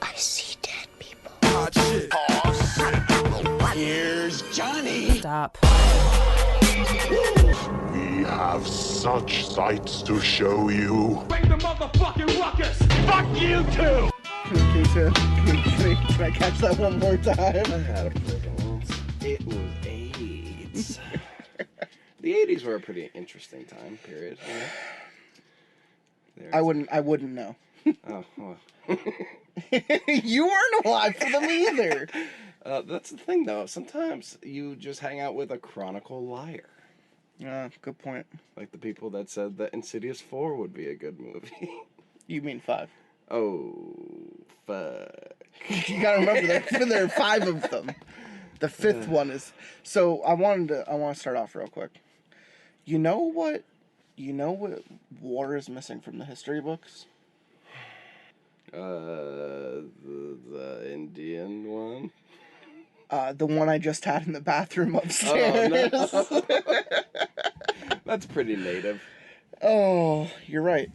I see dead people. Hot shit. Here's Johnny. Stop. We have such sights to show you. Bring the motherfucking ruckus. Fuck you too. Can I catch that one more time? I had a friggin' It was AIDS. The 80s were a pretty interesting time period. You know? I wouldn't know. Oh, well. You weren't alive for them either. That's the thing, though. Sometimes you just hang out with a chronicle liar. Good point. Like the people that said that Insidious 4 would be a good movie. You mean 5. Oh, fuck. You gotta remember, there are 5 of them. The 5th one is... So, I want to start off real quick. You know what war is missing from the history books? The Indian one? The one I just had in the bathroom upstairs. Oh, no. That's pretty native. Oh, you're right.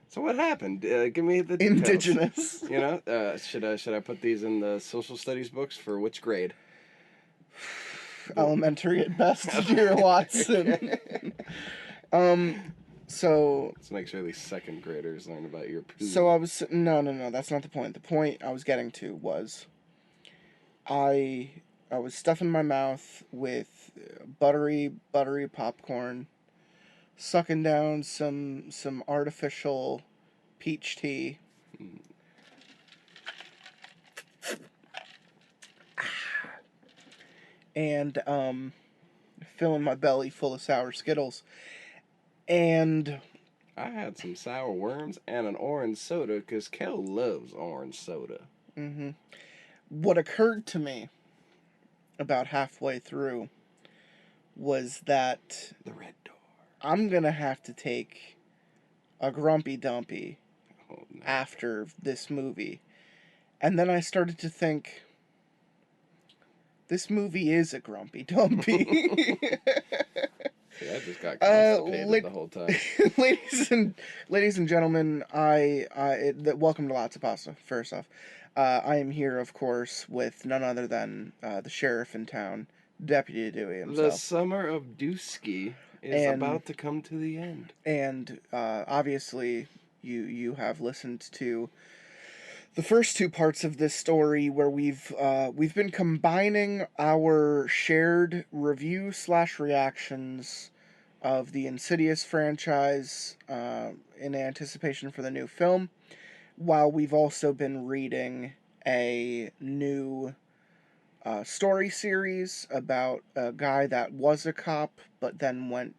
So what happened? Give me the details. Indigenous. You know, should I put these in the social studies books for which grade? Elementary at best, dear Watson. So let's make sure these second graders learn about your poo. So I was no, that's not the point. The point I was getting to was I was stuffing my mouth with buttery popcorn, sucking down some artificial peach tea. And filling my belly full of sour Skittles. And I had some sour worms and an orange soda because Kel loves orange soda. Mm-hmm. What occurred to me about halfway through was that the red door. I'm going to have to take a grumpy dumpy after this movie. And then I started to think, this movie is a grumpy dumpy. See, I just got constipated the whole time. ladies and gentlemen, welcome to Lotsa Pasta, first off. I am here, of course, with none other than the sheriff in town, Deputy Dewey himself. The summer of Dusky is about to come to the end. And obviously, you have listened to the first 2 parts of this story where we've been combining our shared review/reactions of the Insidious franchise in anticipation for the new film, while we've also been reading a new story series about a guy that was a cop but then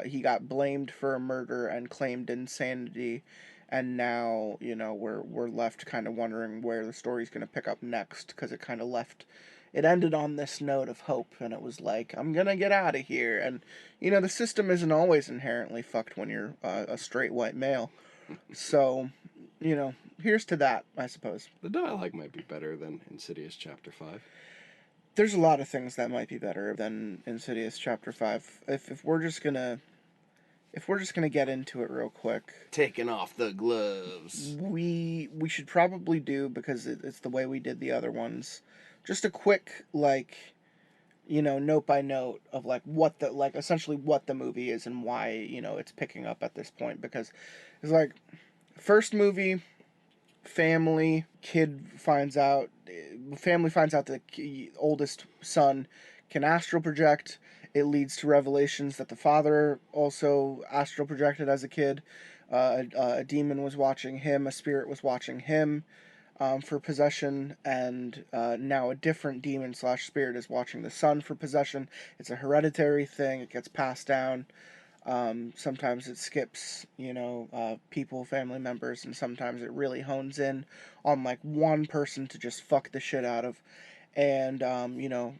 he got blamed for a murder and claimed insanity. And now, we're left kind of wondering where the story's going to pick up next, because it ended on this note of hope, and it was like, I'm going to get out of here. And, the system isn't always inherently fucked when you're a straight white male. So, here's to that, I suppose. The dialogue might be better than Insidious Chapter 5. There's a lot of things that might be better than Insidious Chapter 5. If we're just going to get into it real quick. Taking off the gloves. We should probably do, because it's the way we did the other ones, just a quick, note by note of, essentially what the movie is and why, it's picking up at this point. Because it's first movie, family finds out that the oldest son can astral project. It leads to revelations that the father also astral projected as a kid. A demon was watching him, a spirit was watching him for possession, and now a different demon/spirit is watching the son for possession. It's a hereditary thing, it gets passed down. Sometimes it skips, people, family members, and sometimes it really hones in on one person to just fuck the shit out of. And,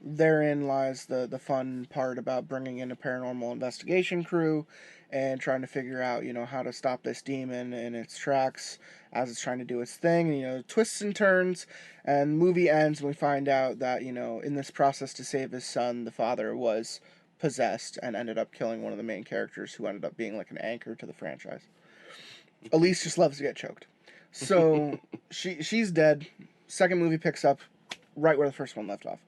therein lies the fun part about bringing in a paranormal investigation crew and trying to figure out, how to stop this demon in its tracks as it's trying to do its thing. And, twists and turns, and the movie ends and we find out that, in this process to save his son, the father was possessed and ended up killing one of the main characters, who ended up being an anchor to the franchise. Elise just loves to get choked. So she's dead. Second movie picks up right where the first one left off.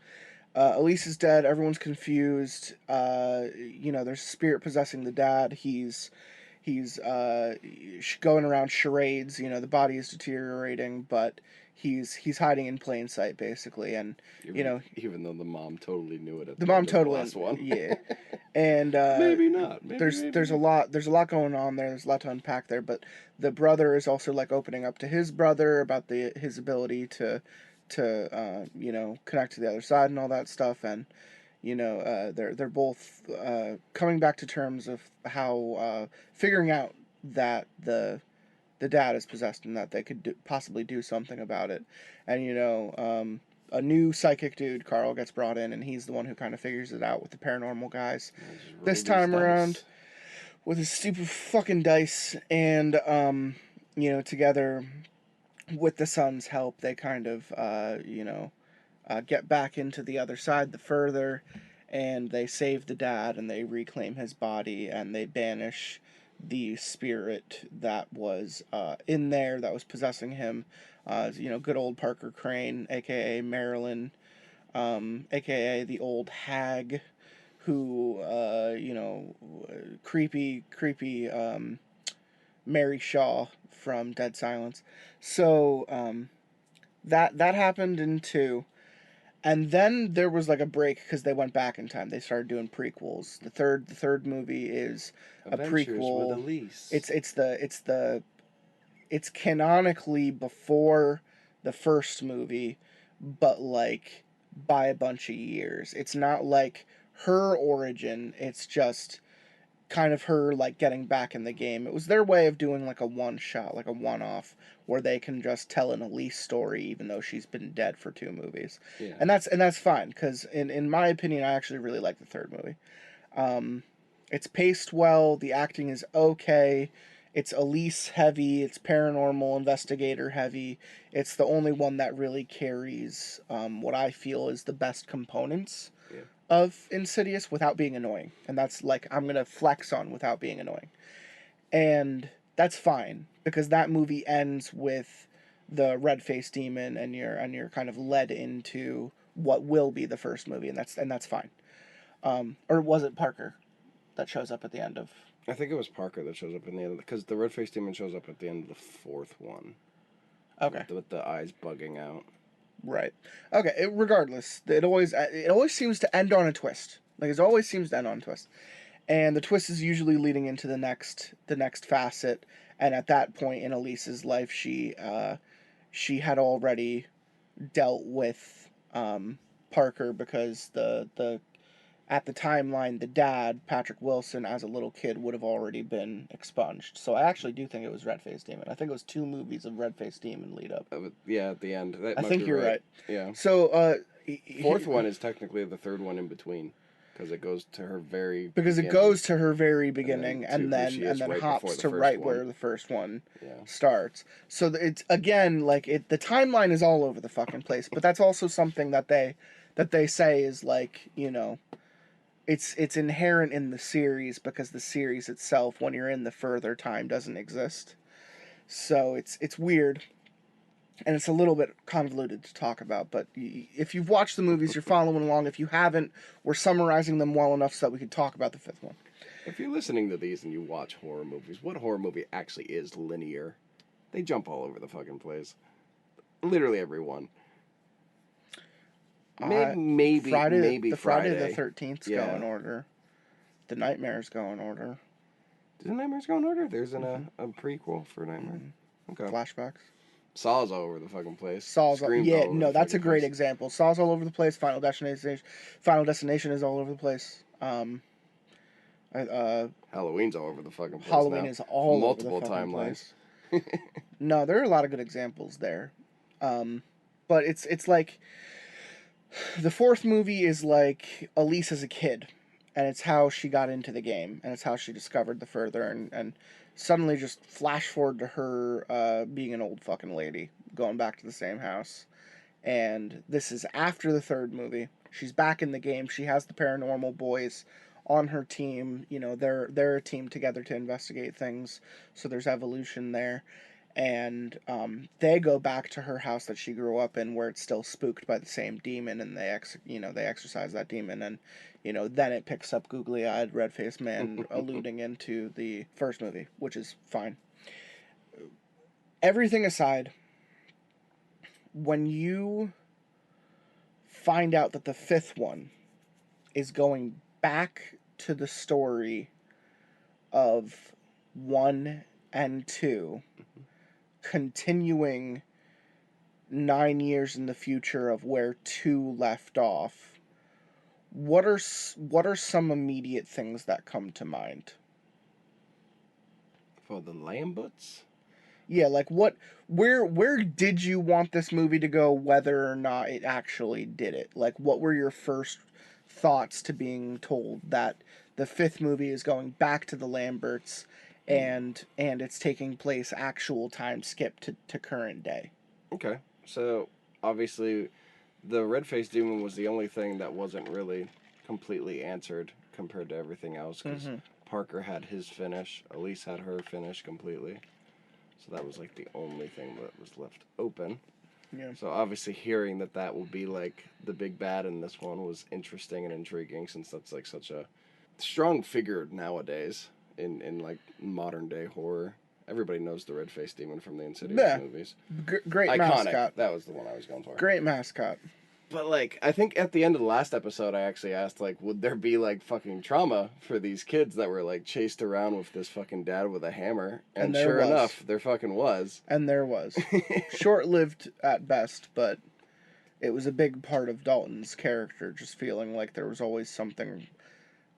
Elise is dead. Everyone's confused. There's a spirit possessing the dad. He's going around charades. The body is deteriorating, but he's hiding in plain sight, basically. And even though the mom totally knew it at the mom end of totally, the last one. yeah. And maybe not. There's a lot going on there. There's a lot to unpack there. But the brother is also like opening up to his brother about his ability to connect to the other side and all that stuff. And they're both coming back to terms of how figuring out that the dad is possessed and that they could possibly do something about it. And a new psychic dude, Carl, gets brought in, and he's the one who kind of figures it out with the paranormal guys. This time around, with his stupid fucking dice, and together with the son's help, they kind of get back into the other side, the further, and they save the dad, and they reclaim his body, and they banish the spirit that was in there, that was possessing him. Good old Parker Crane, aka Marilyn, aka the old hag, who, creepy, Mary Shaw from Dead Silence. So, that happened in 2. And then there was like a break because they went back in time. They started doing prequels. The third movie is Adventures a prequel. With Elise. It's canonically before the first movie, but like by a bunch of years. It's not like her origin. It's just kind of her like getting back in the game. It was their way of doing like a one shot, like a one-off, where they can just tell an Elise story even though she's been dead for 2 movies. Yeah. And that's fine, because in my opinion, I actually really like the third movie. It's paced well, the acting is okay, it's Elise heavy, it's paranormal investigator heavy. It's the only one that really carries what I feel is the best components of Insidious without being annoying. And that's like, I'm gonna flex on without being annoying. And that's fine, because that movie ends with the red-faced demon, and you're kind of led into what will be the first movie, and that's fine. Or was it Parker that shows up at the end of? I think it was Parker that shows up in the end, because the red-faced demon shows up at the end of the 4th one. Okay. With the eyes bugging out. Right. Okay. Regardless, it always seems to end on a twist. Like, it always seems to end on a twist, and the twist is usually leading into the next facet. And at that point in Elise's life, she had already dealt with Parker, because the at the timeline, the dad, Patrick Wilson, as a little kid, would have already been expunged. So I actually do think it was Red-Faced Demon. I think it was 2 movies of Red-Faced Demon lead up. Yeah, at the end. I think you're right. Yeah. So 4th one is technically the 3rd one in between, because it goes to her very beginning, and then right hops to right where the first one starts. So it's again like the timeline is all over the fucking place. But that's also something that they say is like, it's inherent in the series, because the series itself, when you're in the further time, doesn't exist. So it's weird, and it's a little bit convoluted to talk about. But if you've watched the movies, you're following along. If you haven't, we're summarizing them well enough so that we can talk about the 5th one. If you're listening to these and you watch horror movies, what horror movie actually is linear? They jump all over the fucking place. Literally every one. Maybe Friday the 13th go in order. The Nightmares go in order. Does Nightmares go in order? There's a prequel for Nightmare. Okay. Flashbacks. Saw's all over the fucking place. That's a great example. Saw's all over the place. Final Destination is all over the place. Halloween's all over the fucking place. Halloween now. Is all multiple over the fucking timelines. Place. No, there are a lot of good examples there. But it's like the 4th movie is like Elise as a kid, and it's how she got into the game, and it's how she discovered the further, and suddenly just flash forward to her being an old fucking lady, going back to the same house. And this is after the 3rd movie. She's back in the game. She has the paranormal boys on her team. You know, they're a team together to investigate things. So there's evolution there. And they go back to her house that she grew up in, where it's still spooked by the same demon, and they exorcise that demon, and then it picks up googly-eyed, red-faced man alluding into the first movie, which is fine. Everything aside, when you find out that the fifth one is going back to the story of 1 and 2, continuing 9 years in the future of where 2 left off, what are some immediate things that come to mind? For the Lamberts? Yeah, like where did you want this movie to go, whether or not it actually did it? Like, what were your first thoughts to being told that the fifth movie is going back to the Lamberts, and it's taking place actual time skip to current day? Okay, so obviously the red-faced demon was the only thing that wasn't really completely answered compared to everything else, because Parker had his finish, Elise had her finish completely. So that was like the only thing that was left open. Yeah. So obviously hearing that will be like the big bad in this one was interesting and intriguing, since that's like such a strong figure nowadays in like modern day horror. Everybody knows the red-faced demon from the Insidious movies. Great Iconic. mascot. That was the one I was going for. Great mascot. But, like, I think at the end of the last episode, I actually asked, like, would there be, like, fucking trauma for these kids that were, like, chased around with this fucking dad with a hammer? And sure enough, there fucking was. And there was. Short-lived at best, but it was a big part of Dalton's character, just feeling like there was always something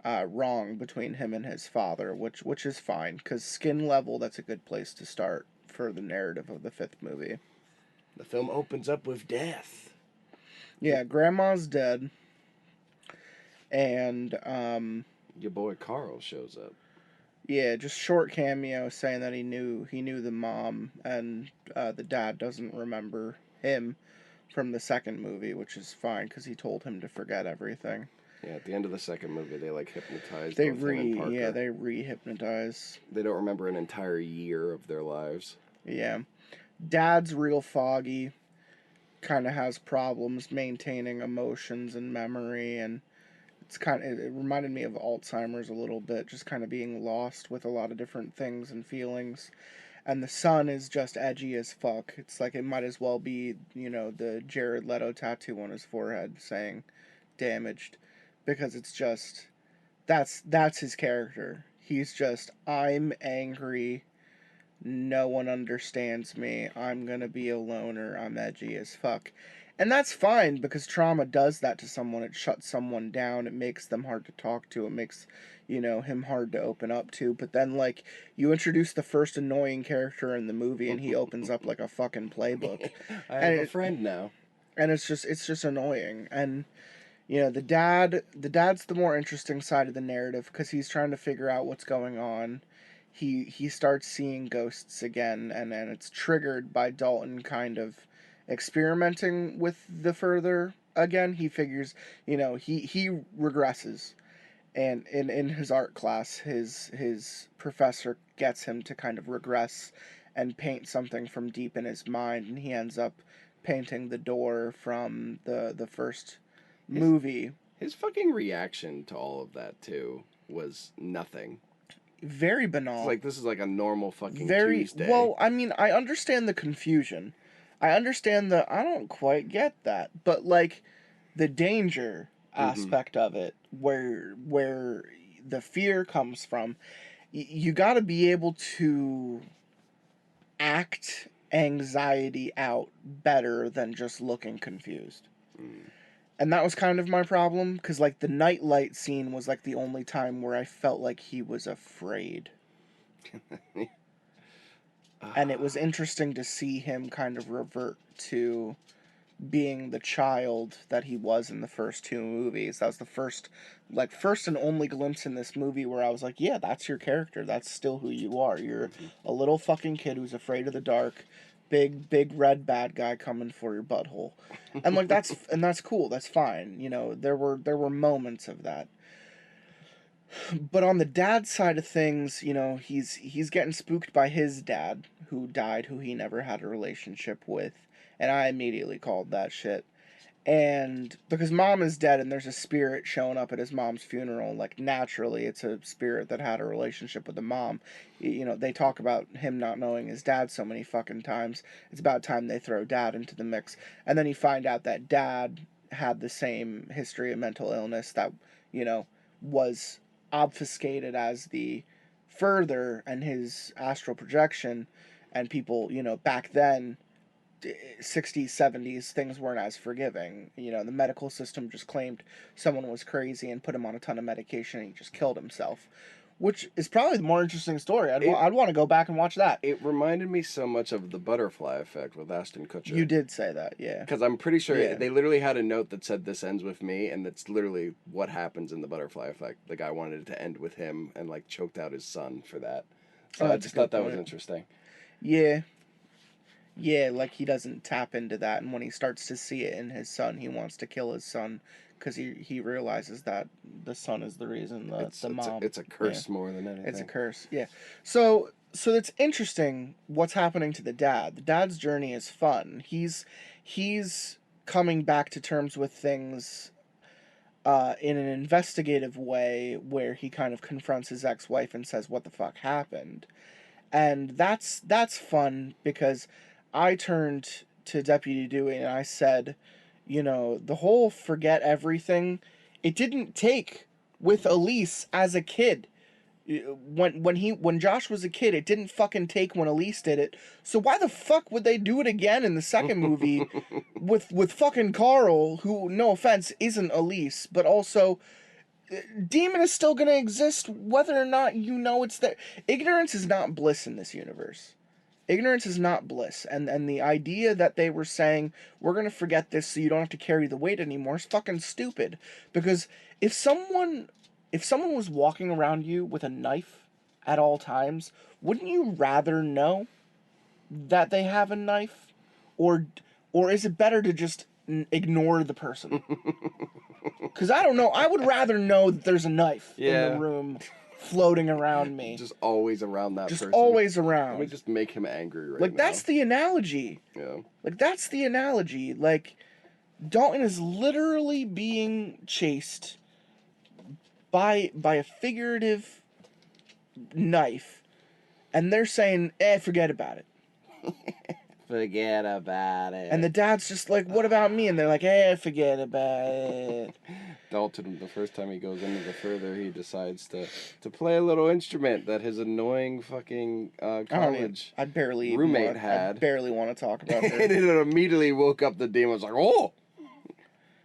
wrong between him and his father, which is fine, because skin level, that's a good place to start for the narrative of the fifth movie. The film opens up with death. Yeah, Grandma's dead, and your boy Carl shows up. Yeah, just short cameo saying that he knew the mom, and the dad doesn't remember him from the second movie, which is fine because he told him to forget everything. Yeah, at the end of the second movie, they like hypnotize they both him and Parker. they re-hypnotize. They don't remember an entire year of their lives. Yeah, Dad's real foggy. Kind of has problems maintaining emotions and memory, and it reminded me of Alzheimer's a little bit, just kind of being lost with a lot of different things and feelings. And the son is just edgy as fuck. It's like it might as well be, the Jared Leto tattoo on his forehead saying damaged, because it's just that's his character. He's just, I'm angry, no one understands me, I'm gonna be a loner, I'm edgy as fuck. And that's fine, because trauma does that to someone. It shuts someone down, it makes them hard to talk to, it makes, him hard to open up to. But then, like, you introduce the first annoying character in the movie and he opens up like a fucking playbook. I have a friend now. And it's just annoying. And the dad's the more interesting side of the narrative, because he's trying to figure out what's going on. He starts seeing ghosts again, and then it's triggered by Dalton kind of experimenting with the further again. He figures, he regresses, and in his art class, his professor gets him to kind of regress and paint something from deep in his mind, and he ends up painting the door from the first movie. His fucking reaction to all of that too was nothing. Very banal. It's like, this is like a normal fucking Tuesday. Well, I mean, I understand the confusion. I understand I don't quite get that. But, like, the danger aspect of it, where the fear comes from, you gotta be able to act anxiety out better than just looking confused. And that was kind of my problem, because, like, the nightlight scene was, like, the only time where I felt like he was afraid. And it was interesting to see him kind of revert to being the child that he was in the first two movies. That was the first and only glimpse in this movie where I was like, yeah, that's your character. That's still who you are. You're a little fucking kid who's afraid of the dark. Big red bad guy coming for your butthole. And like that's cool, that's fine. There were moments of that. But on the dad side of things, you know, he's getting spooked by his dad, who died, who he never had a relationship with. And I immediately called that shit. And because mom is dead and there's a spirit showing up at his mom's funeral, like naturally it's a spirit that had a relationship with the mom. You know, they talk about him not knowing his dad so many fucking times. It's about time they throw dad into the mix. And then you find out that dad had the same history of mental illness that, you know, was obfuscated as the further and his astral projection. And people, you know, back then, 60s, 70s, things weren't as forgiving. You know, the medical system just claimed someone was crazy and put him on a ton of medication and he just killed himself. Which is probably the more interesting story. I'd want to go back and watch that. It reminded me so much of The Butterfly Effect with Ashton Kutcher. You did say that, yeah. Because I'm pretty sure they literally had a note that said this ends with me, and that's literally what happens in The Butterfly Effect. The guy wanted it to end with him and, like, choked out his son for that. So I just thought that was interesting. Yeah. Yeah, like he doesn't tap into that, and when he starts to see it in his son, he wants to kill his son because he realizes that the son is the reason that the mom... It's a curse more than anything. It's a curse, yeah. So it's interesting what's happening to the dad. The dad's journey is fun. He's coming back to terms with things in an investigative way where he kind of confronts his ex-wife and says, what the fuck happened? And that's fun because I turned to Deputy Dewey and I said, you know, the whole forget everything, it didn't take with Elise as a kid. When Josh was a kid, it didn't fucking take when Elise did it. So why the fuck would they do it again in the second movie with fucking Carl, who, no offense, isn't Elise, but also Demon is still gonna exist whether or not you know it's there. Ignorance is not bliss in this universe. Ignorance is not bliss, and the idea that they were saying, we're going to forget this so you don't have to carry the weight anymore is fucking stupid. Because if someone was walking around you with a knife at all times, wouldn't you rather know that they have a knife? Or is it better to just ignore the person? Because I don't know, I would rather know that there's a knife in the room floating around me. Just always around that person. Just always around. Let me just make him angry right now. Like, that's the analogy. Yeah. Like, that's the analogy. Like, Dalton is literally being chased by a figurative knife, and they're saying, forget about it. Forget about it. And the dad's just like, what about me? And they're like, forget about it. Dalton, the first time he goes into the further, he decides to play a little instrument that his annoying fucking college roommate had. I barely want to talk about it. And it immediately woke up the demon. I was like, oh!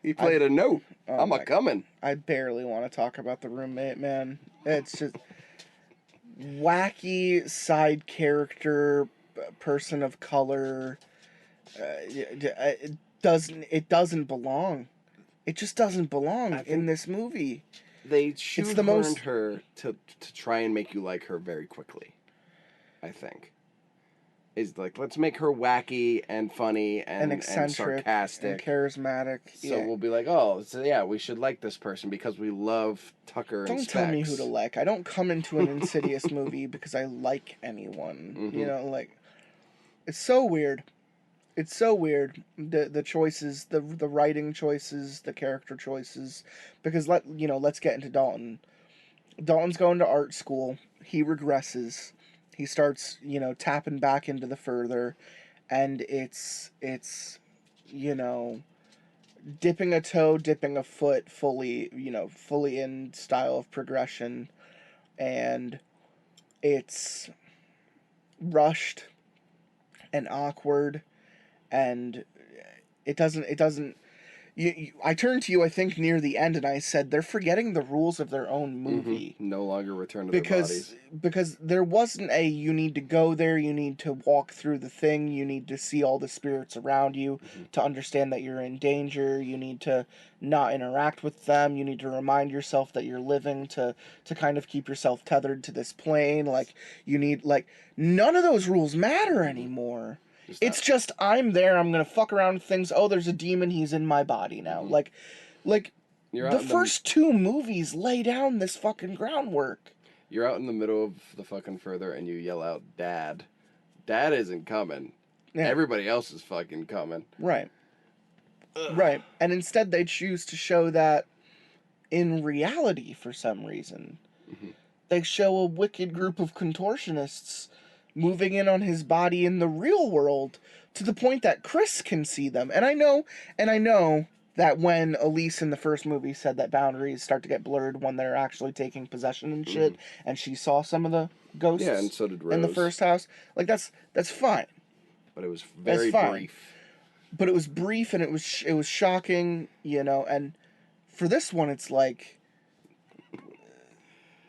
He played a note. I'm a-coming. I barely want to talk about the roommate, man. It's just wacky side character, person of color. It doesn't belong. It just doesn't belong in this movie. They shoehorned her to try and make you like her very quickly, I think. Is like, let's make her wacky and funny and eccentric and sarcastic. And charismatic. So we'll be like, oh, so yeah, we should like this person because we love Tucker and Specs. Don't tell me who to like. I don't come into an Insidious movie because I like anyone. Mm-hmm. You know, like, it's so weird. It's so weird, the choices, the writing choices, the character choices, because let's get into Dalton. Dalton's going to art school. He regresses. He starts, tapping back into the further, and it's dipping a toe, dipping a foot, fully in style of progression, and it's rushed and awkward. And it doesn't. I turned to you, I think, near the end, and I said they're forgetting the rules of their own movie. Mm-hmm. No longer return to their bodies. Because there wasn't you need to go there, you need to walk through the thing, you need to see all the spirits around you to understand that you're in danger, you need to not interact with them, you need to remind yourself that you're living to kind of keep yourself tethered to this plane. Like, you need, none of those rules matter anymore. It's just, I'm there, I'm gonna fuck around with things, oh, there's a demon, he's in my body now. Mm-hmm. Like, You're The out in first two movies lay down this fucking groundwork. You're out in the middle of the fucking further and you yell out, "Dad." Dad isn't coming. Yeah. Everybody else is fucking coming. Right. Right. And instead they choose to show that in reality for some reason. They show a wicked group of contortionists moving in on his body in the real world to the point that Chris can see them. And I know that when Elise in the first movie said that boundaries start to get blurred when they're actually taking possession and shit, and she saw some of the ghosts and so did Rose. in the first house, like that's fine. But it was very brief. But it was brief and it was shocking, and for this one it's like,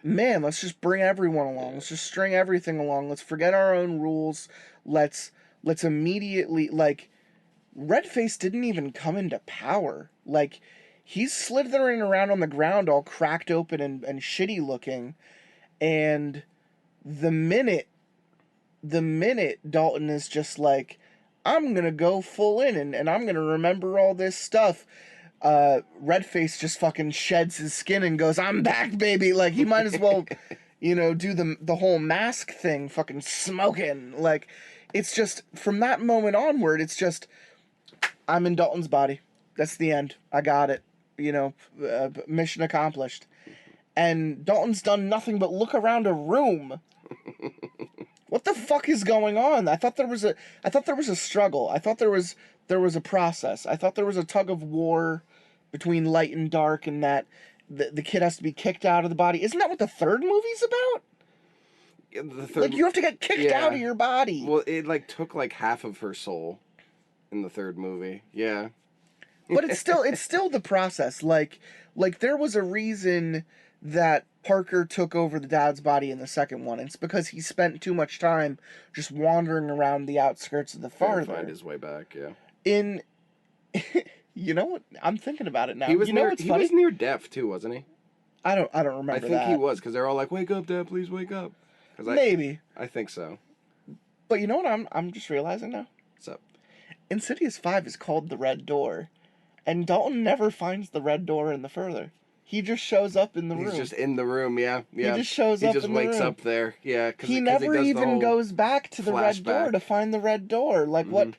man, let's just bring everyone along. Let's just string everything along. Let's forget our own rules. Let's immediately, like, Redface didn't even come into power. Like, he's slithering around on the ground all cracked open and shitty looking. And the minute Dalton is just like, I'm gonna go full in and I'm gonna remember all this stuff, Redface just fucking sheds his skin and goes, I'm back, baby. Like, he might as well, do the whole mask thing, fucking smoking. Like, it's just, from that moment onward, it's just, I'm in Dalton's body. That's the end. I got it. Mission accomplished. And Dalton's done nothing but look around a room. What the fuck is going on? I thought there was a struggle. I thought there was a process. I thought there was a tug of war between light and dark, and that the kid has to be kicked out of the body. Isn't that what the third movie's about? Yeah, the third, like, you have to get kicked out of your body. Well, it took half of her soul in the third movie. Yeah. But it's still the process. Like there was a reason that Parker took over the dad's body in the second one. It's because he spent too much time just wandering around the outskirts of the farther. Find his way back, yeah. You know what? I'm thinking about it now. He was near death too, wasn't he? I don't remember that. I think he was, because they're all like, "Wake up, Dad! Please wake up." Maybe. I think so. But you know what? I'm just realizing now. What's up? Insidious 5 is called The Red Door, and Dalton never finds the red door in the further. He just shows up in the room. He's just in the room, yeah. He just shows up in the room. He just wakes up there, yeah. He never even goes back to the red door to find the red door. Like, what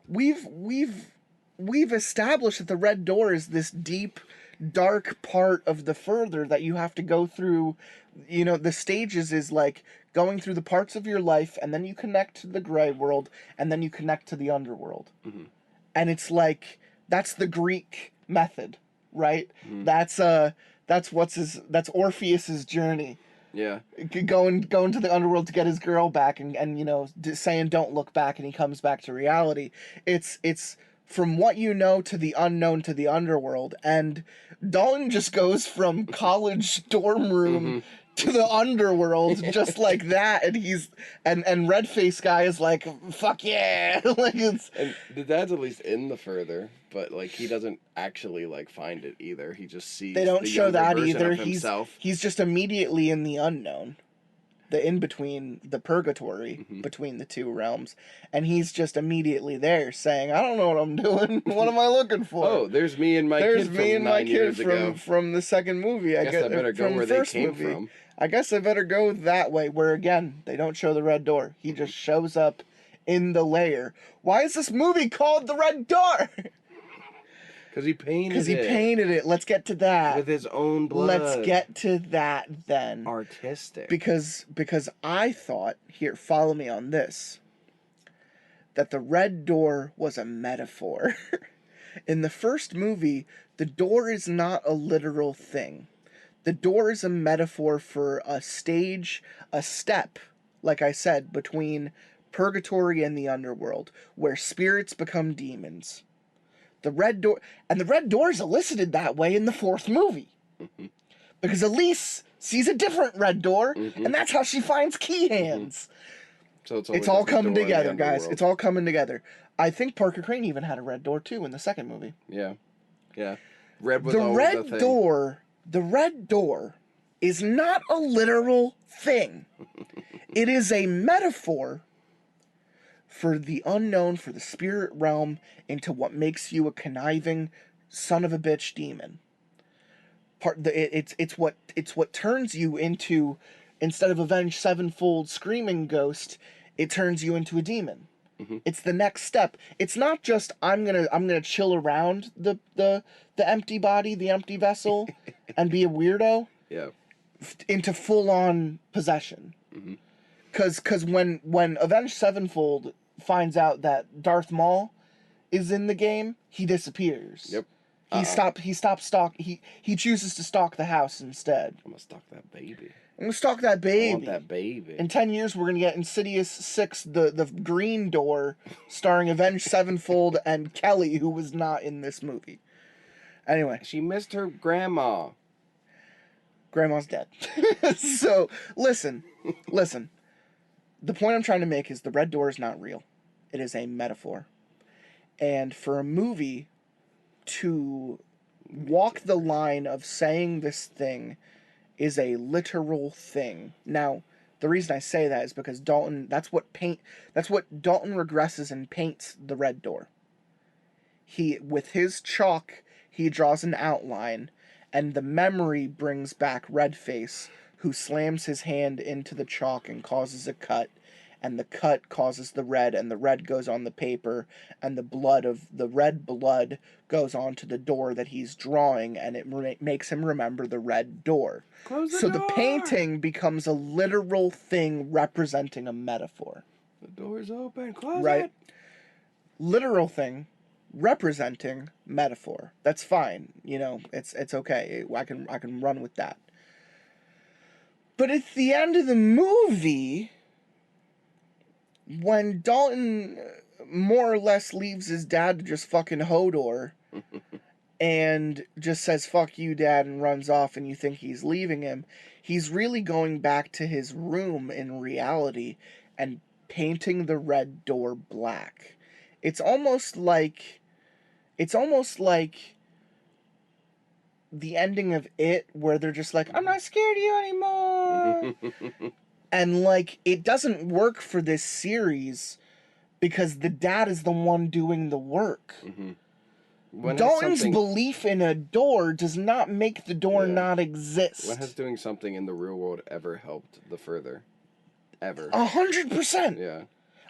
we've established that the red door is this deep, dark part of the further that you have to go through. The stages is like going through the parts of your life, and then you connect to the gray world, and then you connect to the underworld. And it's like, that's the Greek method, right? That's Orpheus's journey. Yeah. Going to the underworld to get his girl back, and saying don't look back, and he comes back to reality. It's from what you know to the unknown to the underworld, and Dalton just goes from college dorm room to the underworld just like that, and and Redface guy is like, fuck yeah. Like, it's, and the dad's at least in the further, but he doesn't actually find it either. He just sees they don't show that either. He's just immediately in the unknown, the in between, the purgatory between the two realms, and he's just immediately there saying, I don't know what I'm doing. What am I looking for? Oh, there's me and my kid from the second movie. I guess I better go where they came from. I guess I better go that way, where again, they don't show the red door. He just shows up in the lair. Why is this movie called The Red Door? Because he painted it. Let's get to that. With his own blood. Let's get to that then. Artistic. Because I thought, here, follow me on this, that the red door was a metaphor. In the first movie, the door is not a literal thing. The door is a metaphor for a stage, a step, like I said, between purgatory and the underworld, where spirits become demons. The red door is elicited that way in the fourth movie. Because Elise sees a different red door, and that's how she finds key hands. So it's all coming together, guys. It's all coming together. I think Parker Crane even had a red door, too, in the second movie. Yeah. Yeah. Red was always a thing. The red door is not a literal thing. It is a metaphor for the unknown, for the spirit realm, into what makes you a conniving son of a bitch demon. It's what turns you into, instead of Avenged Sevenfold screaming ghost, it turns you into a demon. It's the next step. It's not just I'm gonna chill around the empty body, the empty vessel, and be a weirdo. Yeah. Into full on possession. Because when Avenged Sevenfold finds out that Darth Maul is in the game, he disappears. Yep. He stops stalk. He chooses to stalk the house instead. I'm gonna stalk that baby. I'm gonna stalk that baby. I want that baby. In 10 years, we're gonna get Insidious 6, the Green Door, starring Avenged Sevenfold and Kelly, who was not in this movie. Anyway, She missed her grandma. Grandma's dead. So listen. The point I'm trying to make is the red door is not real. It is a metaphor. And for a movie to walk the line of saying this thing is a literal thing. Now, the reason I say that is because Dalton Dalton regresses and paints the red door. With his chalk, he draws an outline, and the memory brings back Redface, who slams his hand into the chalk and causes a cut, and the cut causes the red, and the red goes on the paper, and the red blood goes onto the door that he's drawing, and it makes him remember the red door. Close the so door! The painting becomes a literal thing representing a metaphor. The door's open. Close Right? it. Literal thing representing metaphor. That's fine. It's okay. I can run with that. But at the end of the movie, when Dalton more or less leaves his dad to just fucking Hodor and just says, fuck you, Dad, and runs off, and you think he's leaving him, he's really going back to his room in reality and painting the red door black. It's almost like the ending of It, where they're just like, I'm not scared of you anymore. And, it doesn't work for this series because the dad is the one doing the work. Dalton's belief in a door does not make the door not exist. When has doing something in the real world ever helped the further? Ever. 100%. Yeah.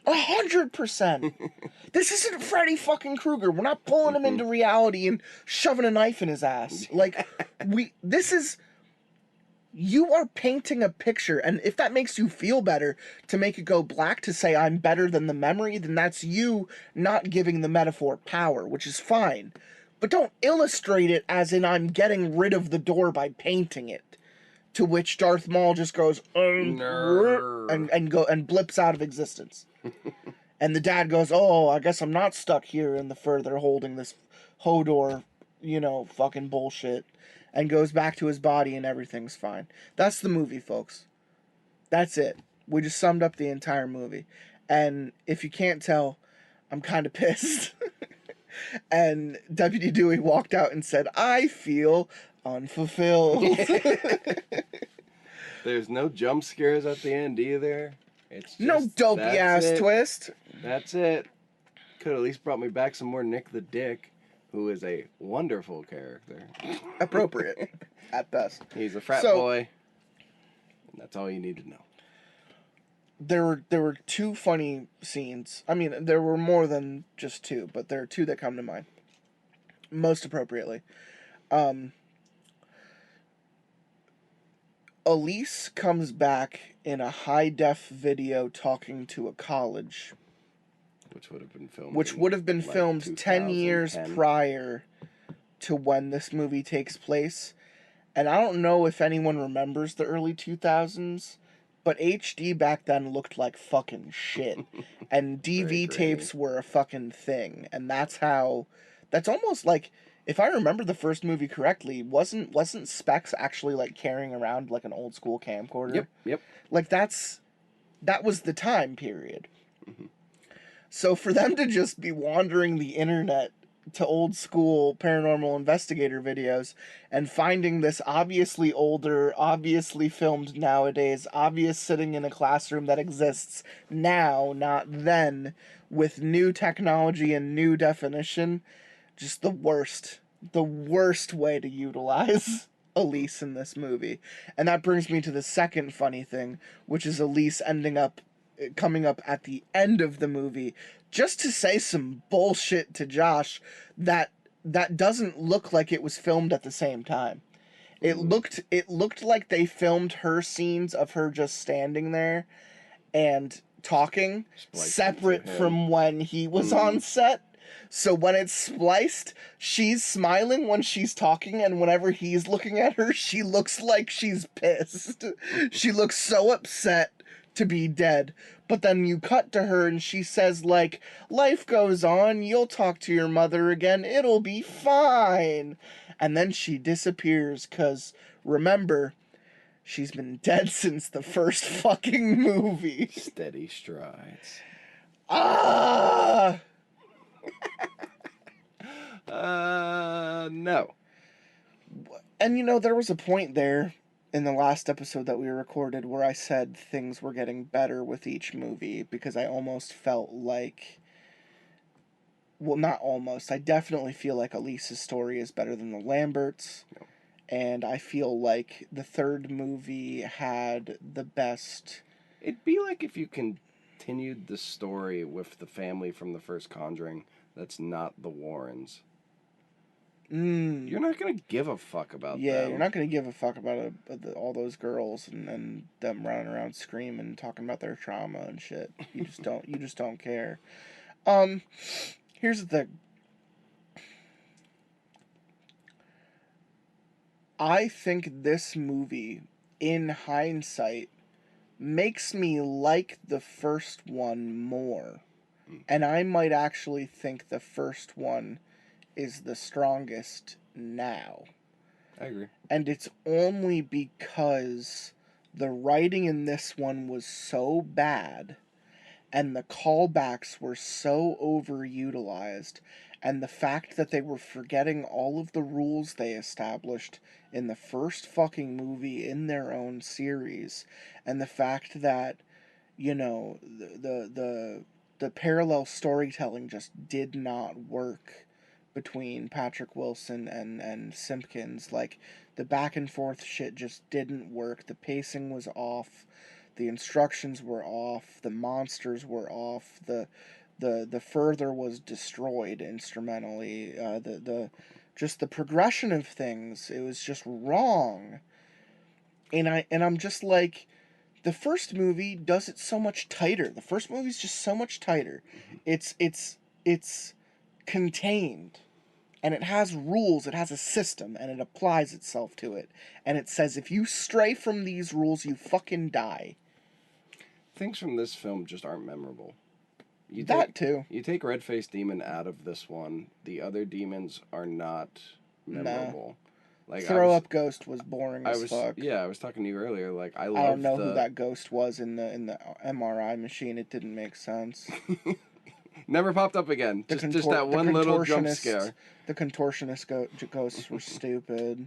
100%. This isn't Freddy fucking Krueger. We're not pulling him into reality and shoving a knife in his ass. You are painting a picture, and if that makes you feel better to make it go black to say I'm better than the memory, then that's you not giving the metaphor power, which is fine. But don't illustrate it as in I'm getting rid of the door by painting it. To which Darth Maul just goes and blips out of existence. And the dad goes, oh, I guess I'm not stuck here in the further holding this Hodor, fucking bullshit. And goes back to his body and everything's fine. That's the movie, folks. That's it. We just summed up the entire movie. And if you can't tell, I'm kind of pissed. And Deputy Dewey walked out and said, I feel unfulfilled. There's no jump scares at the end either. It's just, no dopey ass twist. That's it. Could at least brought me back some more Nick the Dick, who is a wonderful character. Appropriate, at best. He's a frat boy. And that's all you need to know. There were two funny scenes. I mean, there were more than just two, but there are two that come to mind. Most appropriately. Elise comes back in a high-def video talking to a college. Which would have been filmed. Which would have been filmed 10 years prior to when this movie takes place. And I don't know if anyone remembers the early 2000s, but HD back then looked like fucking shit. And DV tapes were a fucking thing. And that's almost like, if I remember the first movie correctly, wasn't Specs actually carrying around an old school camcorder? Yep. That was the time period. So for them to just be wandering the internet to old school paranormal investigator videos and finding this obviously older, obviously filmed nowadays, obvious sitting in a classroom that exists now, not then, with new technology and new definition, just the worst way to utilize Elise in this movie. And that brings me to the second funny thing, which is Elise coming up at the end of the movie just to say some bullshit to Josh that doesn't look like it was filmed at the same time. It looked like they filmed her scenes of her just standing there and talking separate from when he was on set. So when it's spliced, she's smiling when she's talking, and whenever he's looking at her, she looks like she's pissed. She looks so upset to be dead. But then you cut to her and she says, like, life goes on, you'll talk to your mother again, it'll be fine. And then she disappears, 'cause remember, she's been dead since the first fucking movie. Steady strides. Ah! No. And there was a point there in the last episode that we recorded where I said things were getting better with each movie, because I almost felt like, well, not almost, I definitely feel like Elise's story is better than the Lamberts. No. And I feel like the third movie had the best. It'd be like if you continued the story with the family from the first Conjuring that's not the Warrens. You're not going to give a fuck about them. Yeah, you're not going to give a fuck about all those girls and them running around screaming, talking about their trauma and shit. You just don't. You just don't care. Here's the thing. I think this movie, in hindsight, makes me like the first one more. And I might actually think the first one is the strongest now. I agree. And it's only because the writing in this one was so bad and the callbacks were so overutilized, and the fact that they were forgetting all of the rules they established in the first fucking movie in their own series, and the fact that, the parallel storytelling just did not work between Patrick Wilson and Simpkins. Like, the back and forth shit just didn't work. The pacing was off. The instructions were off. The monsters were off. The further was destroyed instrumentally. Just the progression of things, it was just wrong. And I'm just like, the first movie does it so much tighter. The first movie's just so much tighter. It's contained, and it has rules, it has a system, and it applies itself to it. And it says, if you stray from these rules, you fucking die. Things from this film just aren't memorable. Too. You take Red-Faced Demon out of this one, the other demons are not memorable. Nah. Like, Throw Up Ghost was boring as fuck. Yeah, I was talking to you earlier. Like, I don't know who that ghost was in the MRI machine. It didn't make sense. Never popped up again. Just that one little jump scare. The contortionist ghosts were stupid.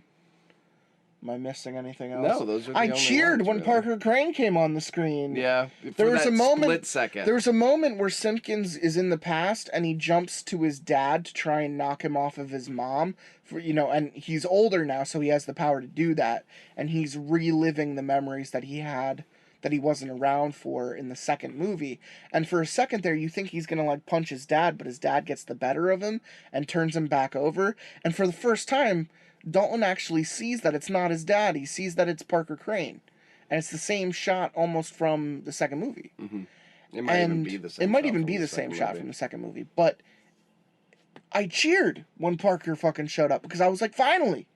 Am I missing anything else? No, those are the I only cheered ones, when really. Parker Crane came on the screen. Yeah, there was a moment. Split second. There was a moment where Simpkins is in the past and he jumps to his dad to try and knock him off of his mom. And he's older now, so he has the power to do that. And he's reliving the memories that he had that he wasn't around for in the second movie. And for a second there, you think he's gonna like punch his dad, but his dad gets the better of him and turns him back over. And for the first time, Dalton actually sees that it's not his dad. He sees that it's Parker Crane. And it's the same shot almost from the second movie. Mm-hmm. It might even be the same It might even be the same shot from the second movie. But I cheered when Parker fucking showed up, because I was like, finally!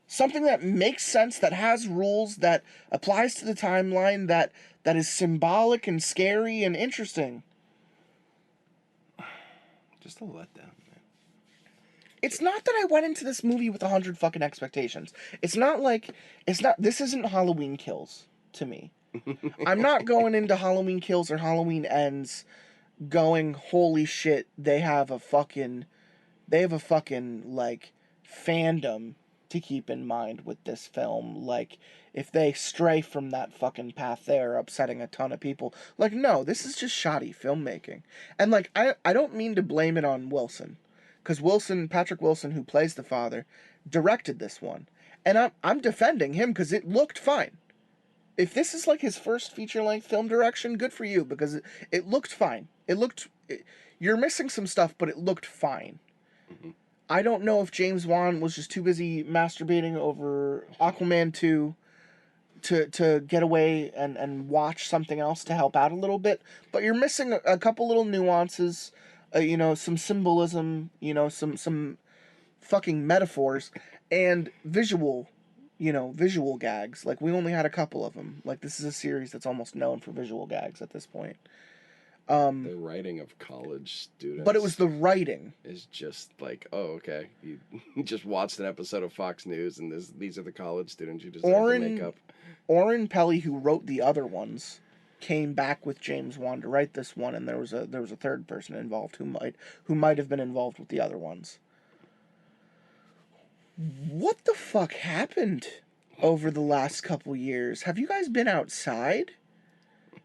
Something that makes sense, that has rules, that applies to the timeline, that is symbolic and scary and interesting. Just a letdown. It's not that I went into this movie with 100 fucking expectations. This isn't Halloween Kills to me. I'm not going into Halloween Kills or Halloween Ends going, holy shit, they have a fucking, like, fandom to keep in mind with this film. Like, if they stray from that fucking path, they're upsetting a ton of people. Like, no, this is just shoddy filmmaking. And, like, I don't mean to blame it on Wilson. Because Patrick Wilson, who plays the father, directed this one. And I'm defending him because it looked fine. If this is like his first feature-length film direction, good for you, because it looked fine. You're missing some stuff, but it looked fine. Mm-hmm. I don't know if James Wan was just too busy masturbating over Aquaman 2 to get away and watch something else to help out a little bit, but you're missing a couple little nuances, some symbolism, some fucking metaphors, and visual gags. Like, we only had a couple of them. Like, this is a series that's almost known for visual gags at this point. The writing of college students. But it was the writing. Is just like, oh, okay. You just watched an episode of Fox News, and these are the college students you decided to make up. Oren Peli, who wrote the other ones, came back with James Wan to write this one, and there was a third person involved who might have been involved with the other ones. What the fuck happened over the last couple years? Have you guys been outside?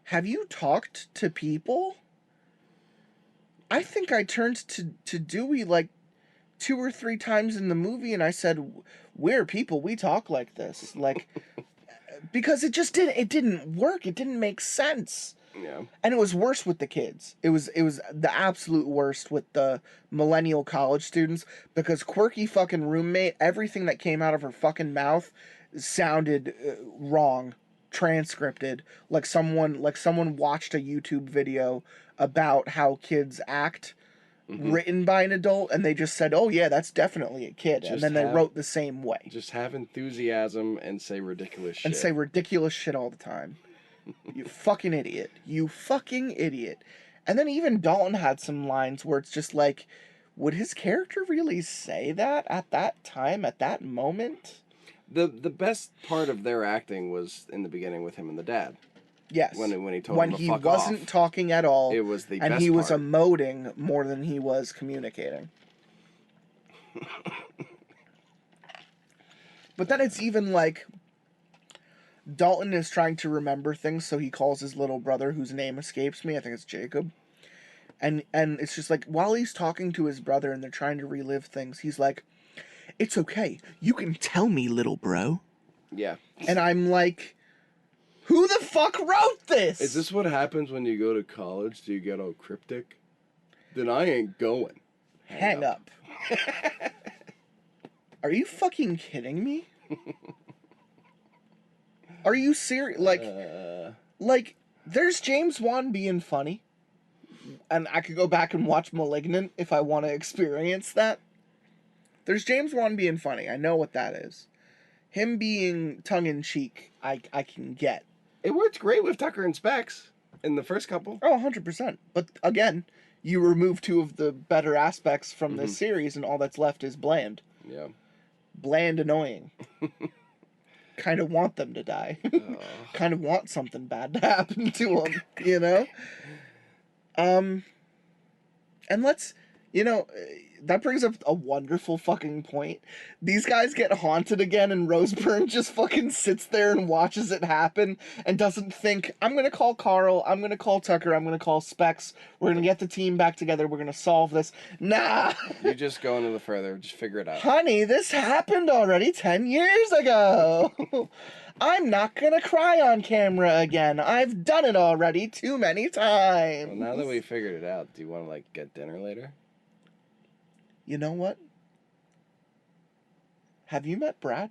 Have you talked to people? I think I turned to Dewey like 2 or 3 times in the movie, and I said, "We're people. We talk like this." Like, because it didn't work. It didn't make sense. Yeah. And it was worse with the kids. It was the absolute worst with the millennial college students, because quirky fucking roommate, everything that came out of her fucking mouth sounded wrong, transcripted, like someone watched a YouTube video about how kids act, written by an adult, and they just said, "Oh yeah, that's definitely a kid," and then they wrote the same way. Just have enthusiasm and say ridiculous shit. And say ridiculous shit all the time. You fucking idiot. You fucking idiot. And then even Dalton had some lines where it's just like, would his character really say that at that time, at that moment? The best part of their acting was in the beginning with him and the dad. Yes. When he told him to fuck off. When he wasn't talking at all. It was the best part. And he was part. emoting more than he was communicating. But then it's even like, Dalton is trying to remember things, so he calls his little brother, whose name escapes me, I think it's Jacob. And it's just like, while he's talking to his brother and they're trying to relive things, he's like, "It's okay. You can tell me, little bro." Yeah. And I'm like, who the fuck wrote this? Is this what happens when you go to college? Do you get all cryptic? Then I ain't going. Hang up. Are you fucking kidding me? Are you serious? Like, there's James Wan being funny, and I could go back and watch *Malignant* if I want to experience that. There's James Wan being funny. I know what that is. Him being tongue-in-cheek, I can get. It worked great with Tucker and Specs in the first couple. Oh, 100%. But again, you remove 2 of the better aspects from this series, and all that's left is bland. Yeah. Bland, annoying. Kind of want them to die. Kind of want something bad to happen to them, you know? And let's, that brings up a wonderful fucking point. These guys get haunted again, and Rose Byrne just fucking sits there and watches it happen and doesn't think, "I'm gonna call Carl, I'm gonna call Tucker, I'm gonna call Specs, we're gonna get the team back together, we're gonna solve this." Nah! You just go into the further, just figure it out. Honey, this happened already 10 years ago! I'm not gonna cry on camera again. I've done it already too many times. Well, now that we figured it out, do you want to, get dinner later? You know what? Have you met Brad?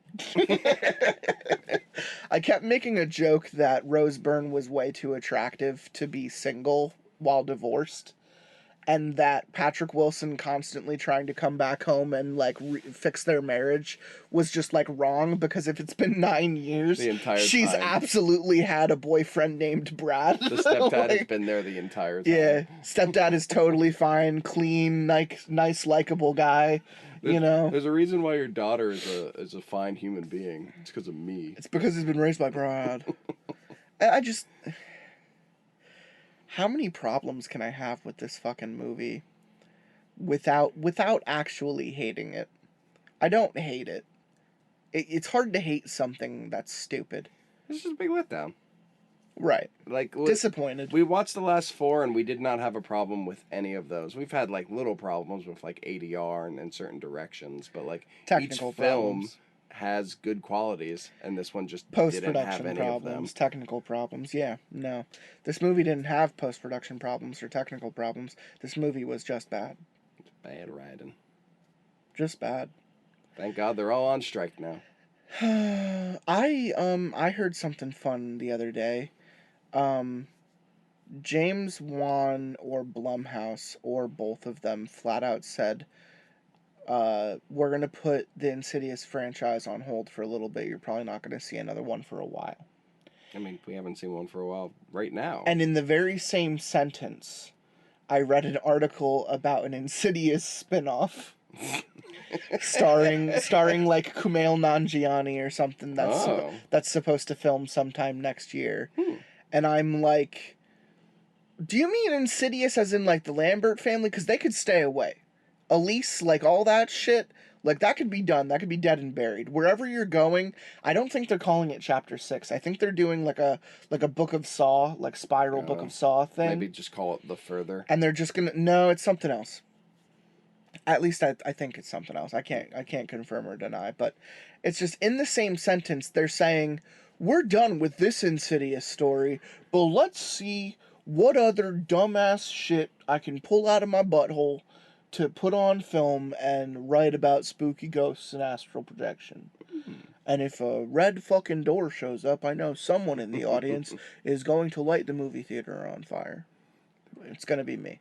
I kept making a joke that Rose Byrne was way too attractive to be single while divorced, and that Patrick Wilson constantly trying to come back home and fix their marriage was just wrong, because if it's been 9 years, the entire she's time. Absolutely had a boyfriend named Brad. The stepdad has been there the entire time. Yeah, stepdad is totally fine, clean, nice, likable guy. There's a reason why your daughter is a fine human being. It's because of me. It's because he's been raised by Brad. I just... How many problems can I have with this fucking movie without actually hating it? I don't hate it. It's hard to hate something that's stupid. It's just a big letdown. Right. Disappointed. We watched the last 4 and we did not have a problem with any of those. We've had little problems with ADR and certain directions, but technical each film problems has good qualities, and this one just didn't have Post-production any of them. problems, technical problems. Yeah, no. This movie didn't have post-production problems or technical problems. This movie was just bad. Bad writing. Just bad. Thank God they're all on strike now. I heard something fun the other day. James Wan or Blumhouse or both of them flat out said, we're gonna put the Insidious franchise on hold for a little bit. You're probably not gonna see another one for a while. I mean, we haven't seen one for a while right now. And in the very same sentence, I read an article about an Insidious spin-off starring like Kumail Nanjiani or something that's supposed to film sometime next year. And I'm like, do you mean Insidious as in like the Lambert family? Because they could stay away. Elise, like all that shit, like that could be done. That could be dead and buried. Wherever you're going, I don't think they're calling it Chapter 6. I think they're doing like a Book of Saw, like spiral Book of Saw thing. Maybe just call it The Further. And they're just gonna no, it's something else. At least I think it's something else. I can't confirm or deny, but it's just in the same sentence they're saying, we're done with this Insidious story, but let's see what other dumbass shit I can pull out of my butthole to put on film and write about spooky ghosts and astral projection. And if a red fucking door shows up, I know someone in the audience is going to light the movie theater on fire. It's gonna be me.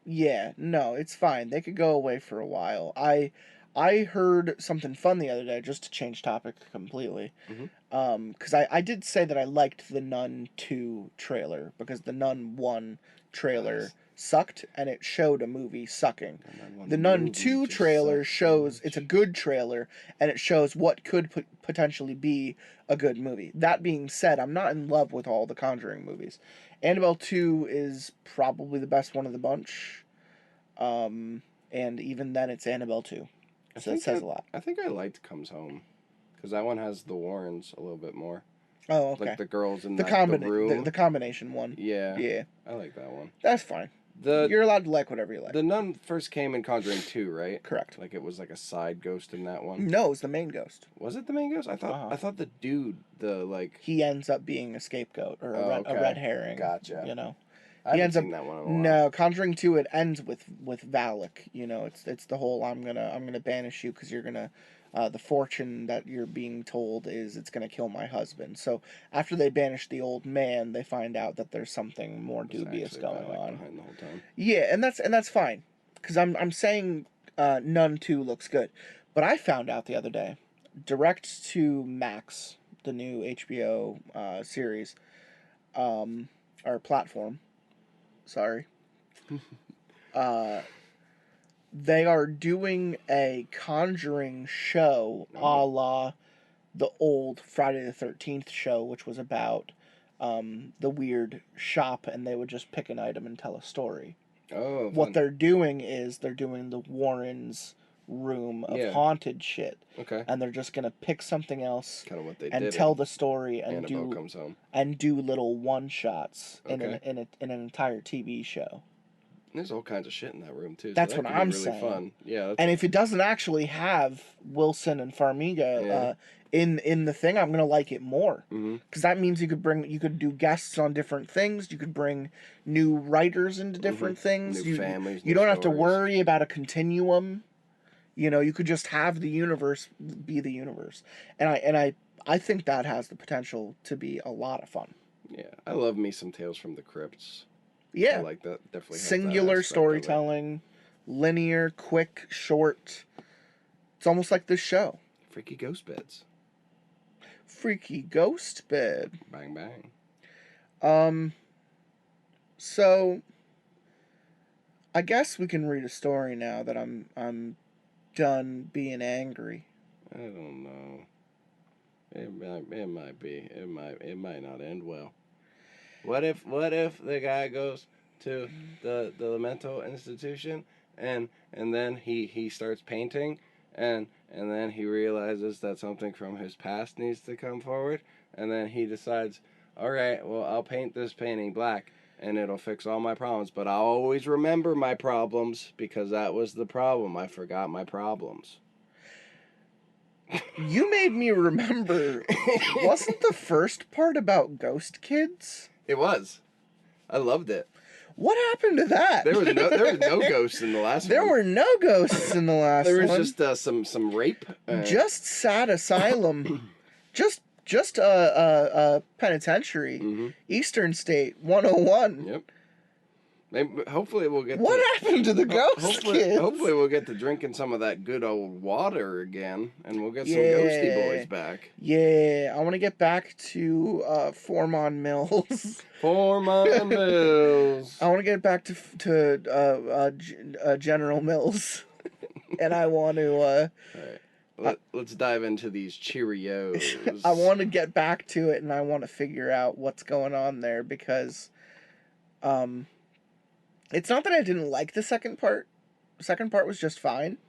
Yeah, no, it's fine. They could go away for a while. I heard something fun the other day, just to change topic completely. Because I did say that I liked the Nun 2 trailer, because the Nun 1 trailer sucked, and it showed a movie sucking. The Nun 2 trailer shows, it's a good trailer, and it shows what could potentially be a good movie. That being said, I'm not in love with all the Conjuring movies. Annabelle 2 is probably the best one of the bunch. And even then, it's Annabelle 2. So it says a lot. I think I liked Comes Home, because that one has the Warrens a little bit more. Oh, okay. Like the girls in the room. The combination one. Yeah. Yeah. I like that one. That's fine. You're allowed to like whatever you like. The Nun first came in Conjuring 2, right? Correct. Like it was like a side ghost in that one. No, it was the main ghost. Was it the main ghost? I thought the dude, he ends up being a scapegoat or a red herring. Gotcha. You know. I haven't seen that one in a while. No, Conjuring 2, it ends with Valak. You know, it's the whole I'm gonna banish you because you're gonna the fortune that you're being told is it's gonna kill my husband. So after they banish the old man, they find out that there's something more dubious going on behind the whole time. Yeah, and that's fine, because I'm saying Nun 2 looks good, but I found out the other day, direct to Max, the new HBO series, or platform. Sorry. They are doing a Conjuring show a la the old Friday the 13th show, which was about the weird shop, and they would just pick an item and tell a story. Oh, fun. What they're doing is they're doing the Warrens' room of haunted shit. Okay. And they're just gonna pick something else kind of what they and did tell the story and Annabelle Comes Home. and do little one shots Okay. in an entire TV show. There's all kinds of shit in that room too. That's so what that I'm could be really saying. Fun. Yeah. And if it doesn't actually have Wilson and Farmiga in the thing, I'm gonna like it more, because that means you could do guests on different things. You could bring new writers into different things. New families. You new don't have to stories. worry about a continuum. You know, you could just have the universe be the universe, and I think that has the potential to be a lot of fun. Yeah, I love me some Tales from the Crypts. Yeah, I like that. Definitely has that singular aspect of it. storytelling, linear, quick, short. It's almost like this show. Freaky ghost beds. Freaky ghost bed. Bang bang. So I guess we can read a story now that I'm done being angry. I don't know. It might be. It might not end well. What if the guy goes to the mental institution and then he starts painting and then he realizes that something from his past needs to come forward, and then he decides, all right, well, I'll paint this painting black, and it'll fix all my problems. But I'll always remember my problems because that was the problem. I forgot my problems. You made me remember, wasn't the first part about ghost kids? It was. I loved it. What happened to that? There was no ghosts in the last There one. were no ghosts in the last one. There was just some rape. Just sad asylum. just a penitentiary. Mm-hmm. Eastern State 101. Yep. Maybe, hopefully we'll get. What happened to the ghost kids? Hopefully we'll get to drinking some of that good old water again, and we'll get some ghosty boys back. Yeah, I want to get back to Foreman Mills. Foreman Mills. I want to get back to General Mills, and I want to. All right. Let's dive into these Cheerios. I want to get back to it, and I want to figure out what's going on there because, it's not that I didn't like the second part. The second part was just fine.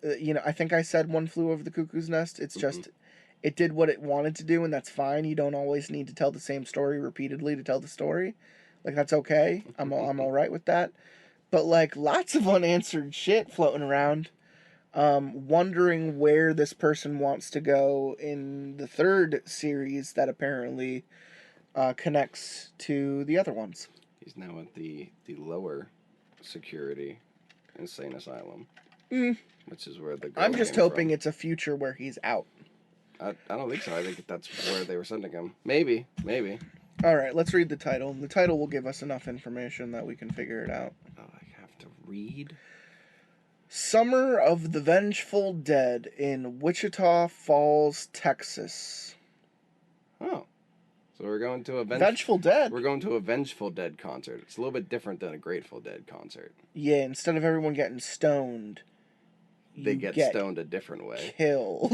I think I said One Flew Over the Cuckoo's Nest. It's just, it did what it wanted to do, and that's fine. You don't always need to tell the same story repeatedly to tell the story. Like, that's okay. I'm all right with that. But, like, lots of unanswered shit floating around. Wondering where this person wants to go in the third series that apparently connects to the other ones. He's now at the lower security insane asylum, which is where the girl I'm just came hoping from. it's a future where he's out. I don't think so. I think that's where they were sending him. Maybe. All right, let's read the title. The title will give us enough information that we can figure it out. Oh, I have to read. Summer of the Vengeful Dead in Wichita Falls, Texas. Oh. So we're going to a Vengeful Dead? We're going to a Vengeful Dead concert. It's a little bit different than a Grateful Dead concert. Yeah, instead of everyone getting stoned, They get stoned a different way. Killed.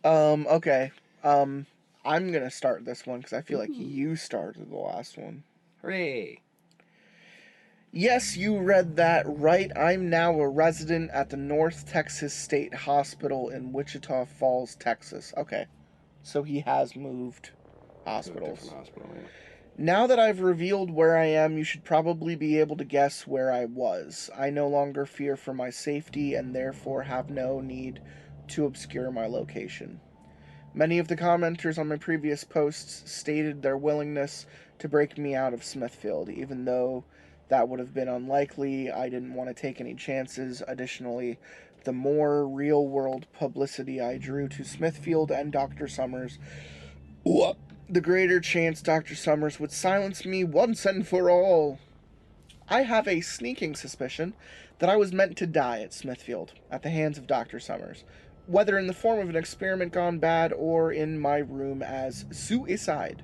Okay. I'm gonna start this one because I feel like you started the last one. Hooray! Yes, you read that right. I'm now a resident at the North Texas State Hospital in Wichita Falls, Texas. Okay. So he has moved hospitals. To a different hospital, yeah. Now that I've revealed where I am, you should probably be able to guess where I was. I no longer fear for my safety and therefore have no need to obscure my location. Many of the commenters on my previous posts stated their willingness to break me out of Smithfield, even though that would have been unlikely. I didn't want to take any chances. Additionally, the more real-world publicity I drew to Smithfield and Dr. Summers, the greater chance Dr. Summers would silence me once and for all. I have a sneaking suspicion that I was meant to die at Smithfield at the hands of Dr. Summers, whether in the form of an experiment gone bad or in my room as suicide.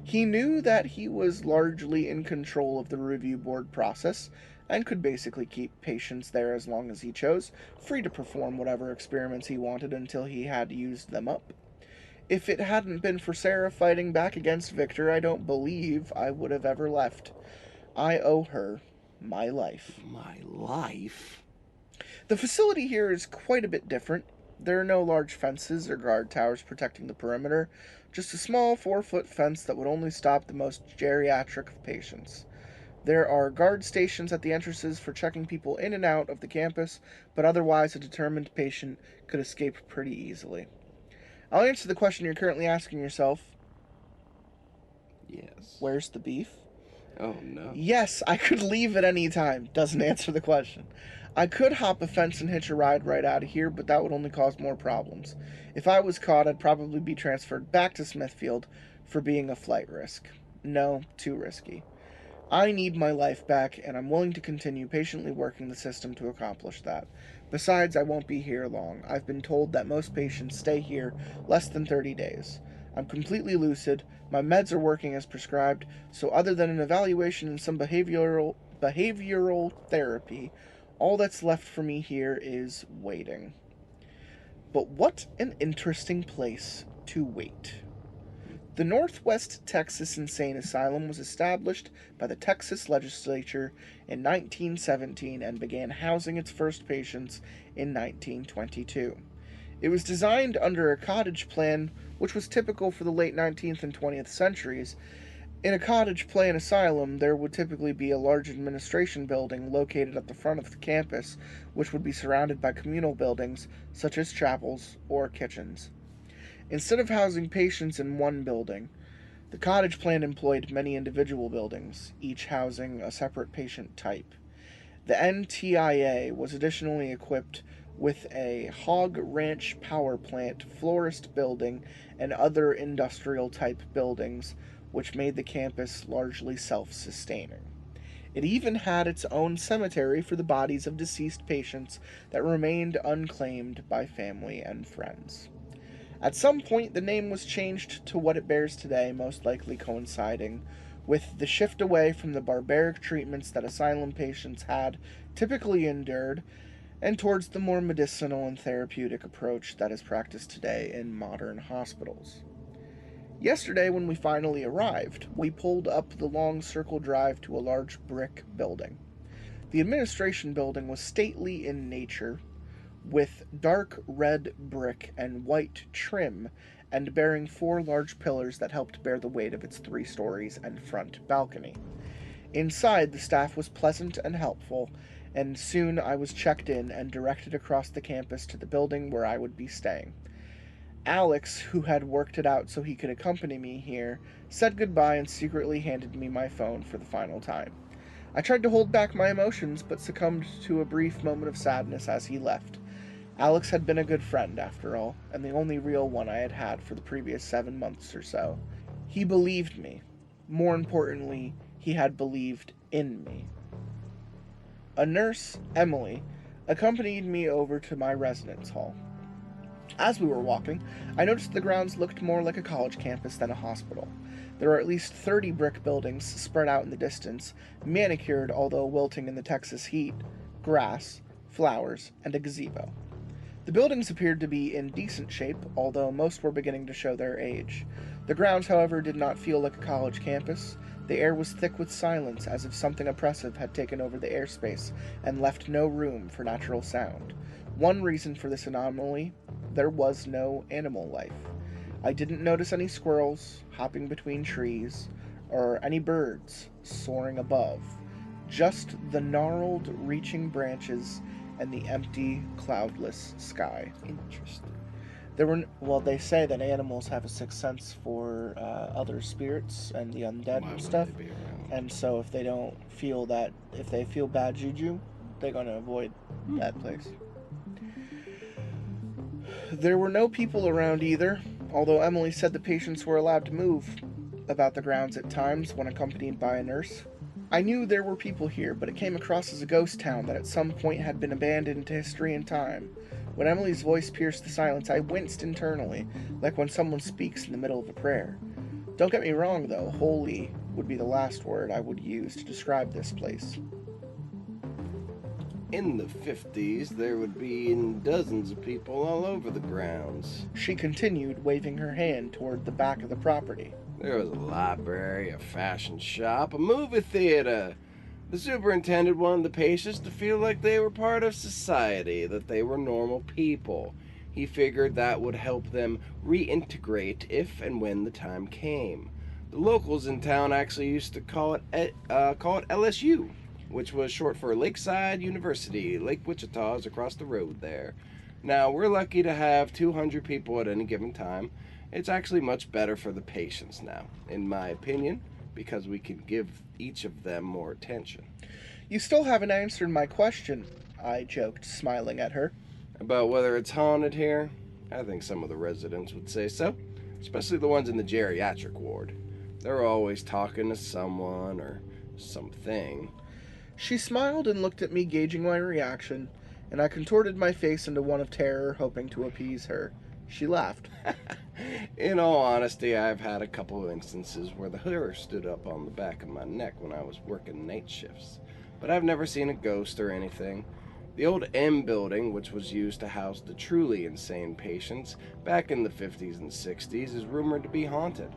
He knew that he was largely in control of the review board process and could basically keep patients there as long as he chose, free to perform whatever experiments he wanted until he had used them up. If it hadn't been for Sarah fighting back against Victor, I don't believe I would have ever left. I owe her my life. My life? The facility here is quite a bit different. There are no large fences or guard towers protecting the perimeter, just a small 4-foot fence that would only stop the most geriatric of patients. There are guard stations at the entrances for checking people in and out of the campus, but otherwise a determined patient could escape pretty easily. I'll answer the question you're currently asking yourself. Yes. Where's the beef? Oh, no. Yes, I could leave at any time. Doesn't answer the question. I could hop a fence and hitch a ride right out of here, but that would only cause more problems. If I was caught, I'd probably be transferred back to Smithfield for being a flight risk. No, too risky. I need my life back, and I'm willing to continue patiently working the system to accomplish that. Besides, I won't be here long. I've been told that most patients stay here less than 30 days. I'm completely lucid, my meds are working as prescribed, so other than an evaluation and some behavioral therapy, all that's left for me here is waiting. But what an interesting place to wait. The Northwest Texas Insane Asylum was established by the Texas legislature in 1917 and began housing its first patients in 1922. It was designed under a cottage plan, which was typical for the late 19th and 20th centuries. In a cottage plan asylum, there would typically be a large administration building located at the front of the campus, which would be surrounded by communal buildings, such as chapels or kitchens. Instead of housing patients in one building, the cottage plan employed many individual buildings, each housing a separate patient type. The NTIA was additionally equipped with a hog ranch power plant, florist building, and other industrial type buildings, which made the campus largely self-sustaining. It even had its own cemetery for the bodies of deceased patients that remained unclaimed by family and friends. At some point, the name was changed to what it bears today, most likely coinciding with the shift away from the barbaric treatments that asylum patients had typically endured and towards the more medicinal and therapeutic approach that is practiced today in modern hospitals. Yesterday, when we finally arrived, we pulled up the long circle drive to a large brick building. The administration building was stately in nature, with dark red brick and white trim, and bearing 4 large pillars that helped bear the weight of its 3 stories and front balcony. Inside, the staff was pleasant and helpful, and soon I was checked in and directed across the campus to the building where I would be staying. Alex, who had worked it out so he could accompany me here, said goodbye and secretly handed me my phone for the final time. I tried to hold back my emotions, but succumbed to a brief moment of sadness as he left. Alex had been a good friend, after all, and the only real one I had had for the previous 7 months or so. He believed me. More importantly, he had believed in me. A nurse, Emily, accompanied me over to my residence hall. As we were walking, I noticed the grounds looked more like a college campus than a hospital. There are at least 30 brick buildings spread out in the distance, manicured although wilting in the Texas heat, grass, flowers, and a gazebo. The buildings appeared to be in decent shape, although most were beginning to show their age. The grounds, however, did not feel like a college campus. The air was thick with silence, as if something oppressive had taken over the airspace and left no room for natural sound. One reason for this anomaly: there was no animal life. I didn't notice any squirrels hopping between trees, or any birds soaring above. Just the gnarled, reaching branches and the empty, cloudless sky. Interesting. They say that animals have a sixth sense for other spirits and the undead Why and would stuff. they be around? And so if they don't feel that, if they feel bad juju, they're going to avoid that place. There were no people around either, although Emily said the patients were allowed to move about the grounds at times when accompanied by a nurse. I knew there were people here, but it came across as a ghost town that at some point had been abandoned to history and time. When Emily's voice pierced the silence, I winced internally, like when someone speaks in the middle of a prayer. Don't get me wrong, though, holy would be the last word I would use to describe this place. In the 50s, there would be dozens of people all over the grounds. She continued, waving her hand toward the back of the property. There was a library, a fashion shop, a movie theater. The superintendent wanted the patients to feel like they were part of society, that they were normal people. He figured that would help them reintegrate if and when the time came. The locals in town actually used to call it LSU, which was short for Lakeside University. Lake Wichita is across the road there. Now, we're lucky to have 200 people at any given time. It's actually much better for the patients now, in my opinion, because we can give each of them more attention. You still haven't answered my question, I joked, smiling at her. About whether it's haunted here? I think some of the residents would say so, especially the ones in the geriatric ward. They're always talking to someone or something. She smiled and looked at me, gauging my reaction, and I contorted my face into one of terror, hoping to appease her. She laughed. In all honesty, I've had a couple of instances where the hair stood up on the back of my neck when I was working night shifts, but I've never seen a ghost or anything. The old M building, which was used to house the truly insane patients back in the 50s and 60s, is rumored to be haunted.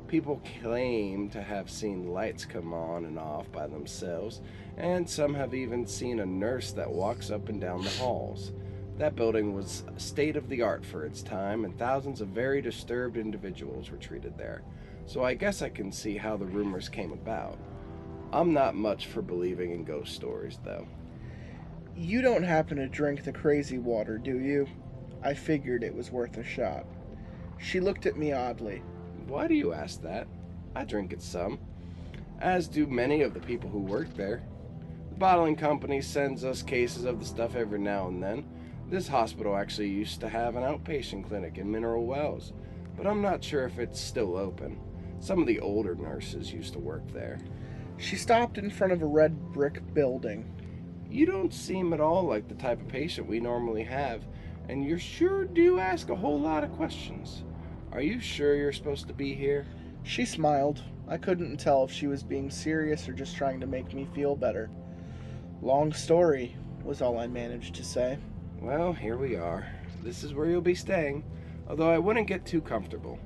People claim to have seen lights come on and off by themselves, and some have even seen a nurse that walks up and down the halls. That building was state-of-the-art for its time, and thousands of very disturbed individuals were treated there. So I guess I can see how the rumors came about. I'm not much for believing in ghost stories, though. You don't happen to drink the crazy water, do you? I figured it was worth a shot. She looked at me oddly. Why do you ask that? I drink it some, as do many of the people who work there. The bottling company sends us cases of the stuff every now and then. This hospital actually used to have an outpatient clinic in Mineral Wells, but I'm not sure if it's still open. Some of the older nurses used to work there. She stopped in front of a red brick building. You don't seem at all like the type of patient we normally have, and you sure do ask a whole lot of questions. Are you sure you're supposed to be here? She smiled. I couldn't tell if she was being serious or just trying to make me feel better. Long story, was all I managed to say. Well, here we are. This is where you'll be staying, although I wouldn't get too comfortable.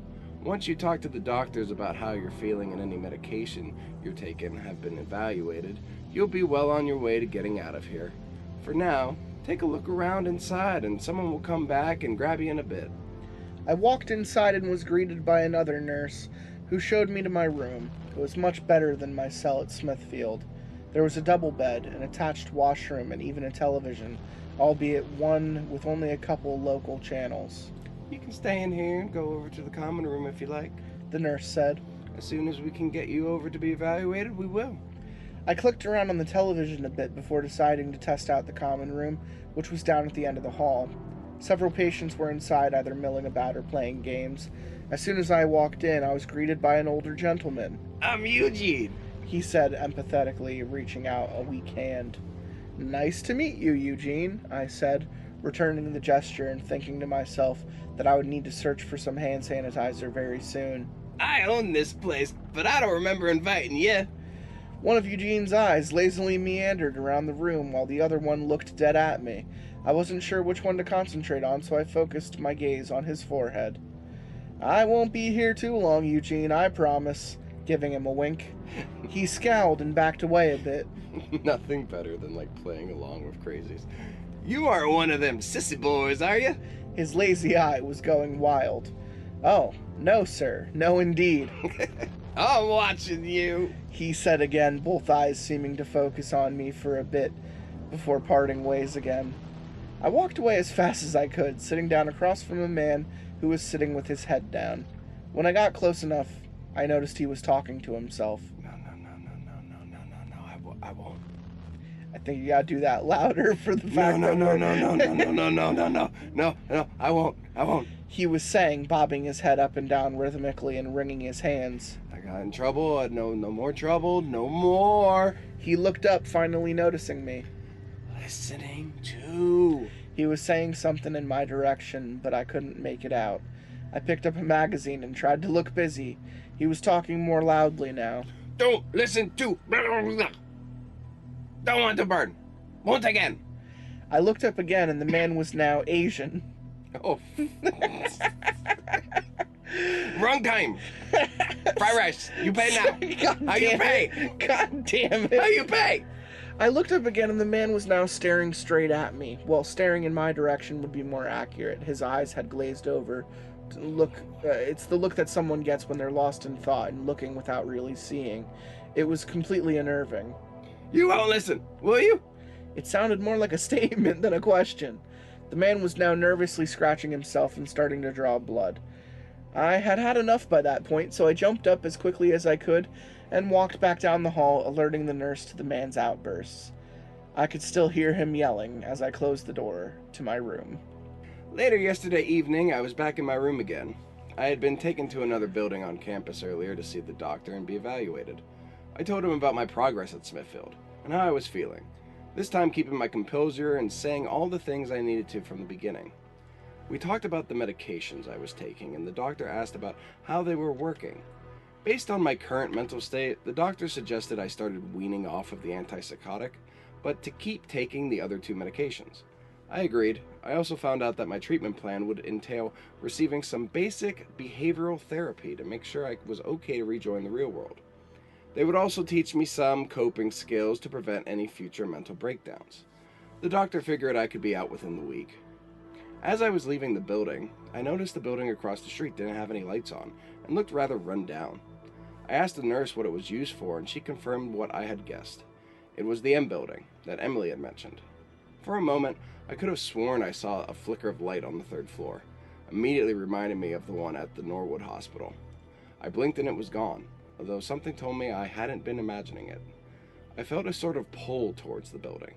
Once you talk to the doctors about how you're feeling and any medication you're taking have been evaluated, you'll be well on your way to getting out of here. For now, take a look around inside and someone will come back and grab you in a bit. I walked inside and was greeted by another nurse who showed me to my room. It was much better than my cell at Smithfield. There was a double bed, an attached washroom, and even a television, albeit one with only a couple local channels. You can stay in here and go over to the common room if you like, The nurse said. As soon as we can get you over to be evaluated, we will. I clicked around on the television a bit before deciding to test out the common room, which was down at the end of the hall. Several patients were inside, either milling about or playing games. As soon as I walked in, I was greeted by an older gentleman. I'm Eugene, He said empathetically, reaching out a weak hand. Nice to meet you, Eugene, I said, returning the gesture and thinking to myself that I would need to search for some hand sanitizer very soon. I own this place, but I don't remember inviting you. One of Eugene's eyes lazily meandered around the room while the other one looked dead at me. I wasn't sure which one to concentrate on, so I focused my gaze on his forehead. I won't be here too long, Eugene, I promise, giving him a wink. He scowled and backed away a bit. Nothing better than playing along with crazies. You aren't one of them sissy boys, are you? His lazy eye was going wild. Oh, no, sir. No, indeed. I'm watching you, He said again, both eyes seeming to focus on me for a bit before parting ways again. I walked away as fast as I could, sitting down across from a man who was sitting with his head down. When I got close enough, I noticed he was talking to himself. No, I won't. I think you gotta do that louder for the fact No, I won't. He was saying, bobbing his head up and down rhythmically and wringing his hands. I got in trouble, no more trouble, no more. He looked up, finally noticing me. Listening to. He was saying something in my direction, but I couldn't make it out. I picked up a magazine and tried to look busy. He was talking more loudly now. Don't listen to. Don't want to burn. Once again. I looked up again, and the man was now Asian. Oh. Wrong time. Fried rice. You pay now. How you pay? God damn it. How you pay? I looked up again, and the man was now staring straight at me. Well, staring in my direction would be more accurate. His eyes had glazed over. It's the look that someone gets when they're lost in thought and looking without really seeing. It was completely unnerving. You won't listen, will you? It sounded more like a statement than a question. The man was now nervously scratching himself and starting to draw blood. I had had enough by that point, so I jumped up as quickly as I could and walked back down the hall, alerting the nurse to the man's outbursts. I could still hear him yelling as I closed the door to my room. Later yesterday evening, I was back in my room again. I had been taken to another building on campus earlier to see the doctor and be evaluated. I told him about my progress at Smithfield and how I was feeling, this time keeping my composure and saying all the things I needed to from the beginning. We talked about the medications I was taking, and the doctor asked about how they were working. Based on my current mental state, the doctor suggested I started weaning off of the antipsychotic, but to keep taking the other two medications. I agreed. I also found out that my treatment plan would entail receiving some basic behavioral therapy to make sure I was okay to rejoin the real world. They would also teach me some coping skills to prevent any future mental breakdowns. The doctor figured I could be out within the week. As I was leaving the building, I noticed the building across the street didn't have any lights on and looked rather run down. I asked the nurse what it was used for, and she confirmed what I had guessed. It was the M building that Emily had mentioned. For a moment, I could have sworn I saw a flicker of light on the third floor, immediately reminding me of the one at the Norwood Hospital. I blinked and it was gone, although something told me I hadn't been imagining it. I felt a sort of pull towards the building,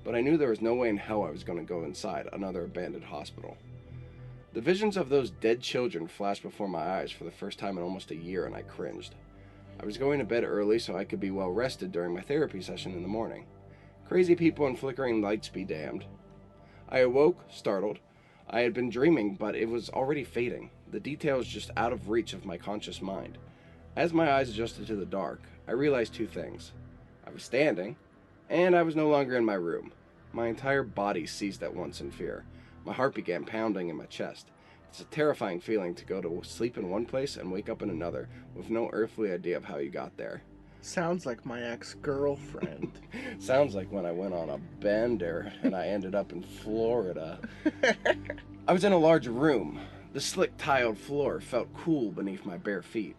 but I knew there was no way in hell I was going to go inside another abandoned hospital. The visions of those dead children flashed before my eyes for the first time in almost a year, and I cringed. I was going to bed early so I could be well rested during my therapy session in the morning. Crazy people and flickering lights be damned. I awoke, startled. I had been dreaming, but it was already fading, the details just out of reach of my conscious mind. As my eyes adjusted to the dark, I realized two things. I was standing, and I was no longer in my room. My entire body seized at once in fear. My heart began pounding in my chest. It's a terrifying feeling to go to sleep in one place and wake up in another with no earthly idea of how you got there. Sounds like my ex-girlfriend. Sounds like when I went on a bender and I ended up in Florida. I was in a large room. The slick tiled floor felt cool beneath my bare feet.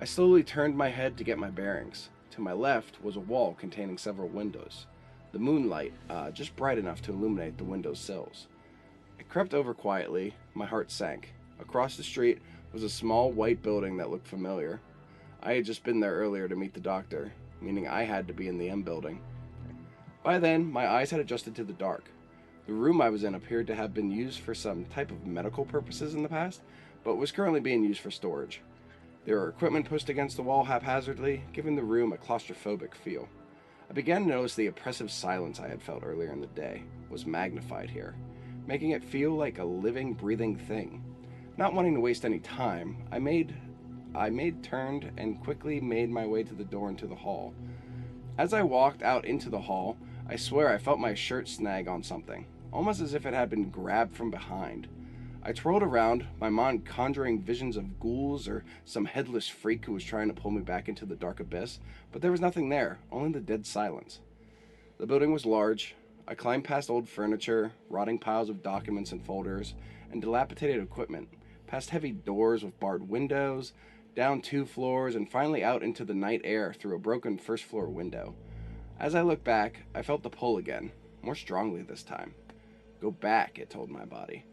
I slowly turned my head to get my bearings. To my left was a wall containing several windows. The moonlight, just bright enough to illuminate the window sills. I crept over quietly. My heart sank. Across the street was a small white building that looked familiar. I had just been there earlier to meet the doctor, meaning I had to be in the M building. By then, my eyes had adjusted to the dark. The room I was in appeared to have been used for some type of medical purposes in the past, but was currently being used for storage. There were equipment pushed against the wall haphazardly, giving the room a claustrophobic feel. I began to notice the oppressive silence I had felt earlier in the day was magnified here, making it feel like a living, breathing thing. Not wanting to waste any time, I turned and quickly made my way to the door into the hall. As I walked out into the hall, I swear I felt my shirt snag on something, almost as if it had been grabbed from behind. I twirled around, my mind conjuring visions of ghouls or some headless freak who was trying to pull me back into the dark abyss, but there was nothing there, only the dead silence. The building was large. I climbed past old furniture, rotting piles of documents and folders, and dilapidated equipment, past heavy doors with barred windows, down 2 floors, and finally out into the night air through a broken first-floor window. As I looked back, I felt the pull again, more strongly this time. Go back, it told my body.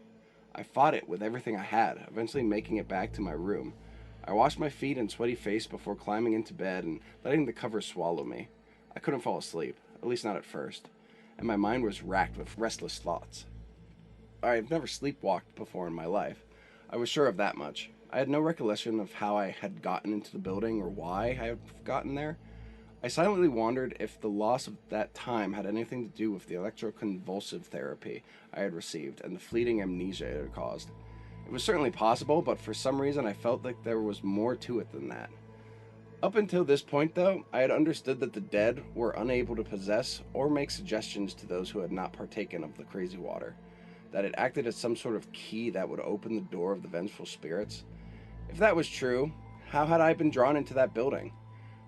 I fought it with everything I had, eventually making it back to my room. I washed my feet and sweaty face before climbing into bed and letting the covers swallow me. I couldn't fall asleep, at least not at first, and my mind was racked with restless thoughts. I've never sleepwalked before in my life. I was sure of that much. I had no recollection of how I had gotten into the building or why I had gotten there. I silently wondered if the loss of that time had anything to do with the electroconvulsive therapy I had received and the fleeting amnesia it had caused. It was certainly possible, but for some reason I felt like there was more to it than that. Up until this point, though, I had understood that the dead were unable to possess or make suggestions to those who had not partaken of the crazy water, that it acted as some sort of key that would open the door of the vengeful spirits. If that was true, how had I been drawn into that building?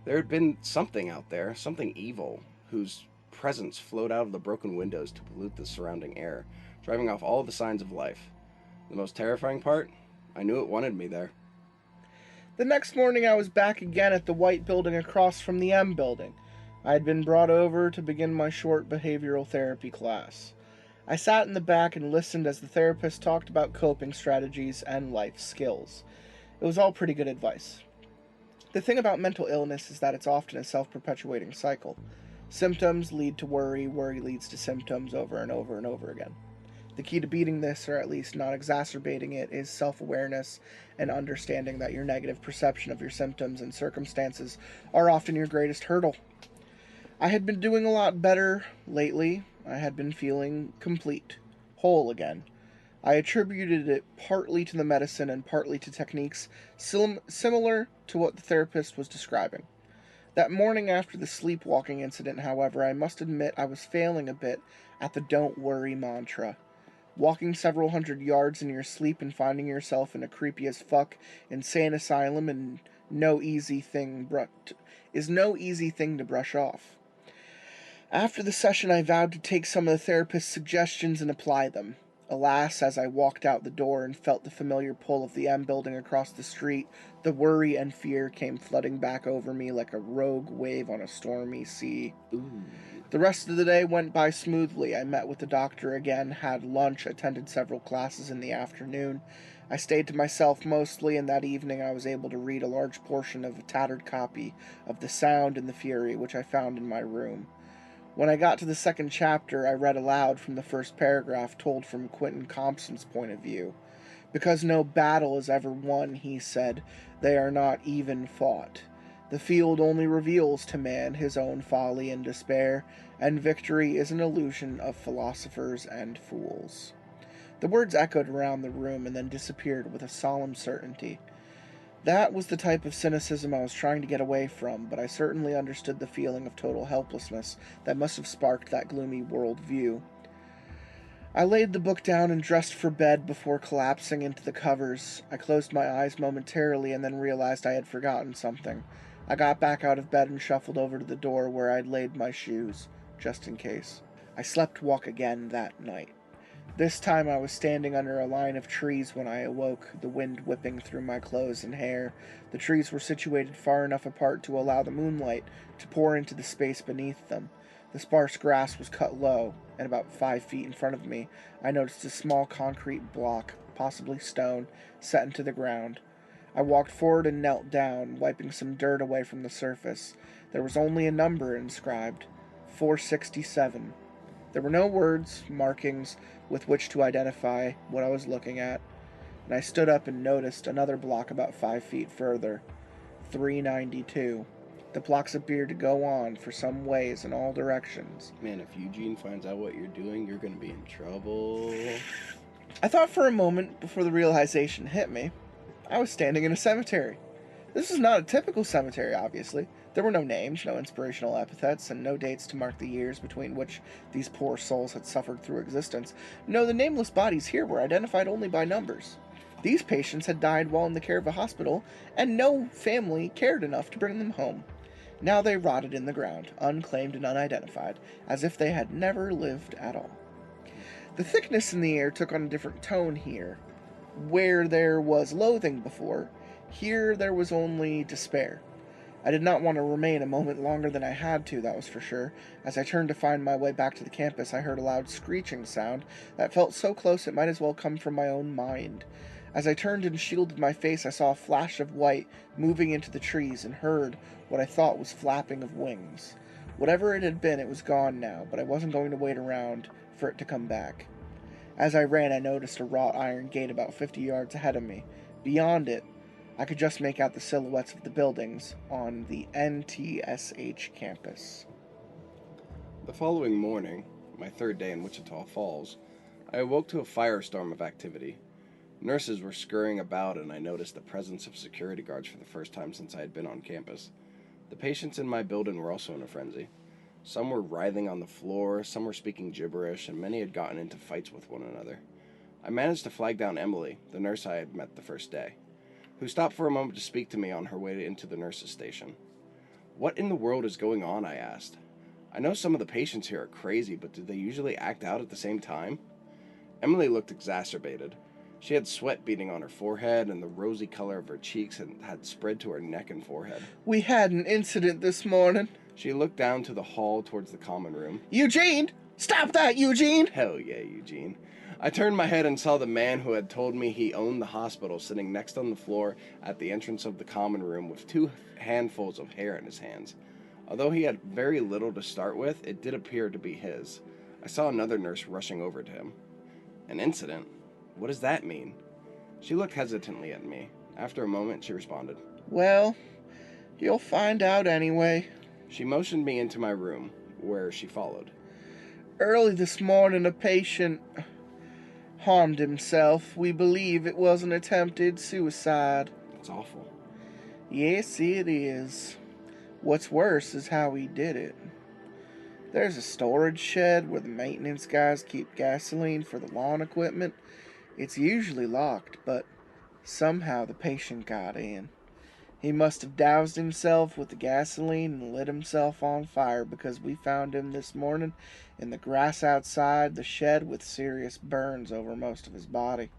There had been something out there, something evil, whose presence flowed out of the broken windows to pollute the surrounding air, driving off all the signs of life. The most terrifying part? I knew it wanted me there. The next morning I was back again at the white building across from the M building. I had been brought over to begin my short behavioral therapy class. I sat in the back and listened as the therapist talked about coping strategies and life skills. It was all pretty good advice. The thing about mental illness is that it's often a self-perpetuating cycle. Symptoms lead to worry, worry leads to symptoms over and over and over again. The key to beating this, or at least not exacerbating it, is self-awareness and understanding that your negative perception of your symptoms and circumstances are often your greatest hurdle. I had been doing a lot better lately. I had been feeling complete, whole again. I attributed it partly to the medicine and partly to techniques similar to what the therapist was describing. That morning after the sleepwalking incident, however, I must admit I was failing a bit at the don't worry mantra. Walking several hundred yards in your sleep and finding yourself in a creepy as fuck insane asylum is no easy thing to brush off. After the session, I vowed to take some of the therapist's suggestions and apply them. Alas, as I walked out the door and felt the familiar pull of the M building across the street, the worry and fear came flooding back over me like a rogue wave on a stormy sea. Ooh. The rest of the day went by smoothly. I met with the doctor again, had lunch, attended several classes in the afternoon. I stayed to myself mostly, and that evening I was able to read a large portion of a tattered copy of The Sound and the Fury, which I found in my room. When I got to the second chapter, I read aloud from the first paragraph, told from Quentin Compson's point of view. Because no battle is ever won, he said, they are not even fought. The field only reveals to man his own folly and despair, and victory is an illusion of philosophers and fools. The words echoed around the room and then disappeared with a solemn certainty. That was the type of cynicism I was trying to get away from, but I certainly understood the feeling of total helplessness that must have sparked that gloomy world view. I laid the book down and dressed for bed before collapsing into the covers. I closed my eyes momentarily and then realized I had forgotten something. I got back out of bed and shuffled over to the door where I'd laid my shoes, just in case. I slept walk again that night. This time I was standing under a line of trees when I awoke, the wind whipping through my clothes and hair. The trees were situated far enough apart to allow the moonlight to pour into the space beneath them. The sparse grass was cut low, and about 5 feet in front of me I noticed a small concrete block, possibly stone, set into the ground. I walked forward and knelt down, wiping some dirt away from the surface. There was only a number inscribed, 467. There were no words, markings, with which to identify what I was looking at, and I stood up and noticed another block about 5 feet further, 392. The blocks appeared to go on for some ways in all directions. Man, if Eugene finds out what you're doing, you're gonna be in trouble. I thought for a moment before the realization hit me. I was standing in a cemetery. This is not a typical cemetery, obviously. There were no names, no inspirational epithets, and no dates to mark the years between which these poor souls had suffered through existence. No, the nameless bodies here were identified only by numbers. These patients had died while in the care of a hospital, and no family cared enough to bring them home. Now they rotted in the ground, unclaimed and unidentified, as if they had never lived at all. The thickness in the air took on a different tone here. Where there was loathing before, here there was only despair. I did not want to remain a moment longer than I had to, that was for sure. As I turned to find my way back to the campus, I heard a loud screeching sound that felt so close it might as well come from my own mind. As I turned and shielded my face, I saw a flash of white moving into the trees and heard what I thought was flapping of wings. Whatever it had been, it was gone now, but I wasn't going to wait around for it to come back. As I ran, I noticed a wrought iron gate about 50 yards ahead of me. Beyond it, I could just make out the silhouettes of the buildings on the NTSH campus. The following morning, my third day in Wichita Falls, I awoke to a firestorm of activity. Nurses were scurrying about, and I noticed the presence of security guards for the first time since I had been on campus. The patients in my building were also in a frenzy. Some were writhing on the floor, some were speaking gibberish, and many had gotten into fights with one another. I managed to flag down Emily, the nurse I had met the first day, who stopped for a moment to speak to me on her way into the nurse's station. "What in the world is going on?" I asked. "I know some of the patients here are crazy, but do they usually act out at the same time?" Emily looked exacerbated. She had sweat beading on her forehead, and the rosy color of her cheeks had spread to her neck and forehead. "We had an incident this morning." She looked down to the hall towards the common room. "Eugene! Stop that, Eugene!" Hell yeah, Eugene. I turned my head and saw the man who had told me he owned the hospital sitting next on the floor at the entrance of the common room with 2 handfuls of hair in his hands. Although he had very little to start with, it did appear to be his. I saw another nurse rushing over to him. "An incident? What does that mean?" She looked hesitantly at me. After a moment, she responded, "Well, you'll find out anyway." She motioned me into my room, where she followed. "Early this morning, a patient harmed himself. We believe it was an attempted suicide." It's awful. "Yes, it is. What's worse is how he did it. There's a storage shed where the maintenance guys keep gasoline for the lawn equipment. It's usually locked, but somehow the patient got in. He must have doused himself with the gasoline and lit himself on fire because we found him this morning in the grass outside the shed with serious burns over most of his body.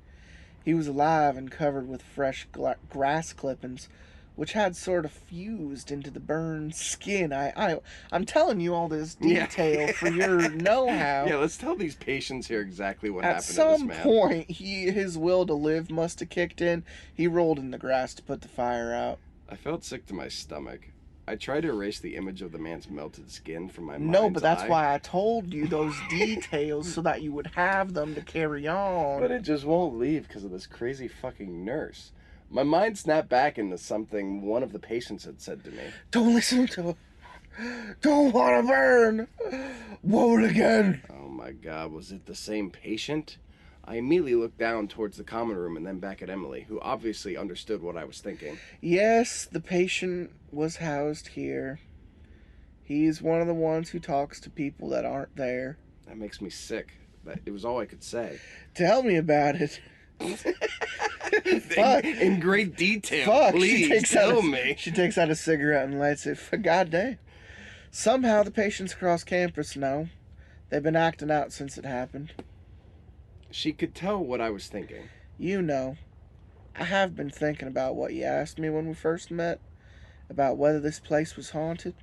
He was alive and covered with fresh grass clippings, which had sort of fused into the burned skin. I'm telling you all this detail for your know-how. Yeah, let's tell these patients here exactly what At happened to this some man. point, his will to live must have kicked in. He rolled in the grass to put the fire out. I felt sick to my stomach. I tried to erase the image of the man's melted skin from my mind's No, but that's eye, why I told you those details so that you would have them to carry on. but it just won't leave because of this crazy fucking nurse. My mind snapped back into something one of the patients had said to me. Don't listen to her. Don't want to burn. Won't again. Oh my god, was it the same patient? I immediately looked down towards the common room and then back at Emily, who obviously understood what I was thinking. Yes, the patient was housed here. He's one of the ones who talks to people that aren't there. That makes me sick. It was all I could say. Tell me about it. Fuck. In great detail, Fuck. please tell me. She takes out a cigarette and lights it. For goddamn. Somehow the patients across campus know. They've been acting out since it happened. She could tell what I was thinking. You know, I have been thinking about what you asked me when we first met, about whether this place was haunted.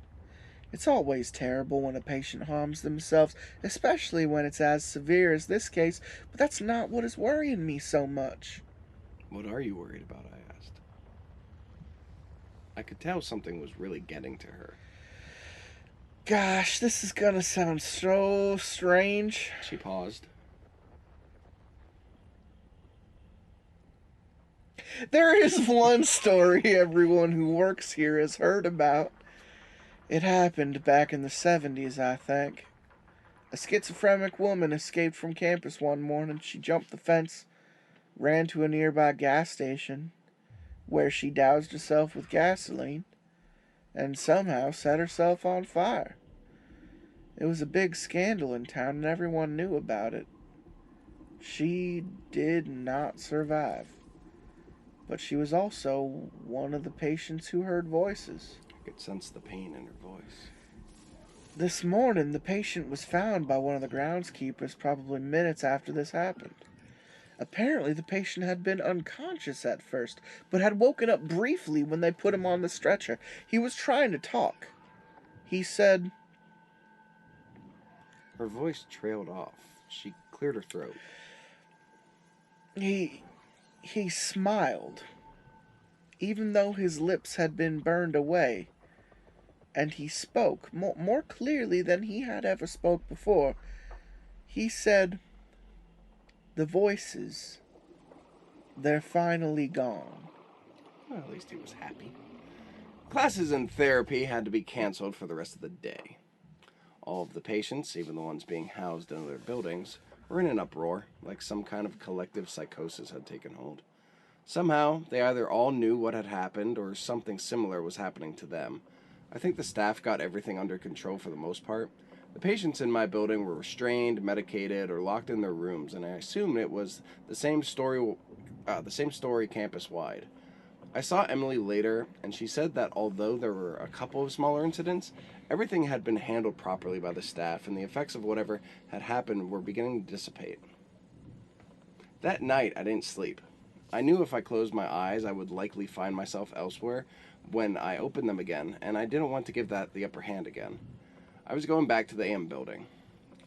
It's always terrible when a patient harms themselves, especially when it's as severe as this case, but that's not what is worrying me so much. What are you worried about, I asked. I could tell something was really getting to her. Gosh, this is gonna sound so strange. She paused. There is one story everyone who works here has heard about. It happened back in the 70s, I think. A schizophrenic woman escaped from campus one morning. She jumped the fence, ran to a nearby gas station, where she doused herself with gasoline, and somehow set herself on fire. It was a big scandal in town, and everyone knew about it. She did not survive. But she was also one of the patients who heard voices. I could sense the pain in her voice. This morning, the patient was found by one of the groundskeepers probably minutes after this happened. Apparently, the patient had been unconscious at first, but had woken up briefly when they put him on the stretcher. He was trying to talk. He said... Her voice trailed off. She cleared her throat. He smiled, even though his lips had been burned away, and he spoke more clearly than he had ever spoke before. He said, "The voices, they're finally gone." Well, at least he was happy. Classes in therapy had to be canceled for the rest of the day. All of the patients, even the ones being housed in other buildings, were in an uproar, like some kind of collective psychosis had taken hold. Somehow, they either all knew what had happened or something similar was happening to them. I think the staff got everything under control for the most part. The patients in my building were restrained, medicated, or locked in their rooms, and I assumed it was the same story campus-wide. I saw Emily later, and she said that although there were a couple of smaller incidents, everything had been handled properly by the staff, and the effects of whatever had happened were beginning to dissipate. That night, I didn't sleep. I knew if I closed my eyes, I would likely find myself elsewhere when I opened them again, and I didn't want to give that the upper hand again. I was going back to the AM building.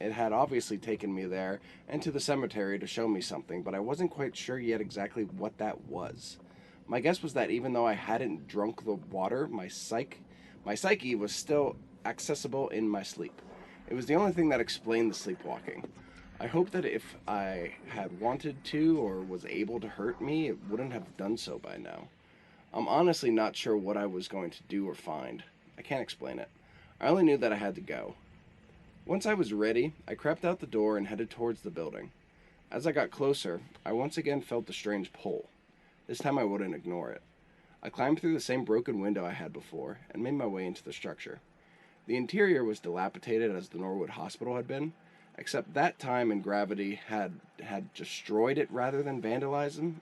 It had obviously taken me there and to the cemetery to show me something, but I wasn't quite sure yet exactly what that was. My guess was that even though I hadn't drunk the water, my psyche was still accessible in my sleep. It was the only thing that explained the sleepwalking. I hoped that if I had wanted to or was able to hurt me, it wouldn't have done so by now. I'm honestly not sure what I was going to do or find. I can't explain it. I only knew that I had to go. Once I was ready, I crept out the door and headed towards the building. As I got closer, I once again felt the strange pull. This time I wouldn't ignore it. I climbed through the same broken window I had before and made my way into the structure. The interior was dilapidated as the Norwood Hospital had been, except that time and gravity had destroyed it rather than vandalism.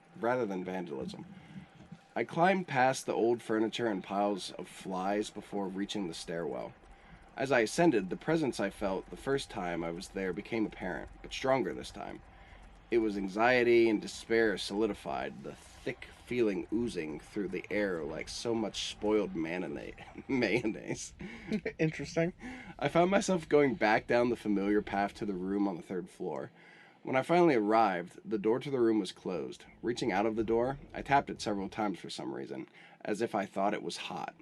I climbed past the old furniture and piles of flies before reaching the stairwell. As I ascended, the presence I felt the first time I was there became apparent, but stronger this time. It was anxiety and despair solidified, the thick feeling oozing through the air like so much spoiled mayonnaise. Interesting. I found myself going back down the familiar path to the room on the third floor. When I finally arrived, the door to the room was closed. Reaching out of the door, I tapped it several times for some reason, as if I thought it was hot.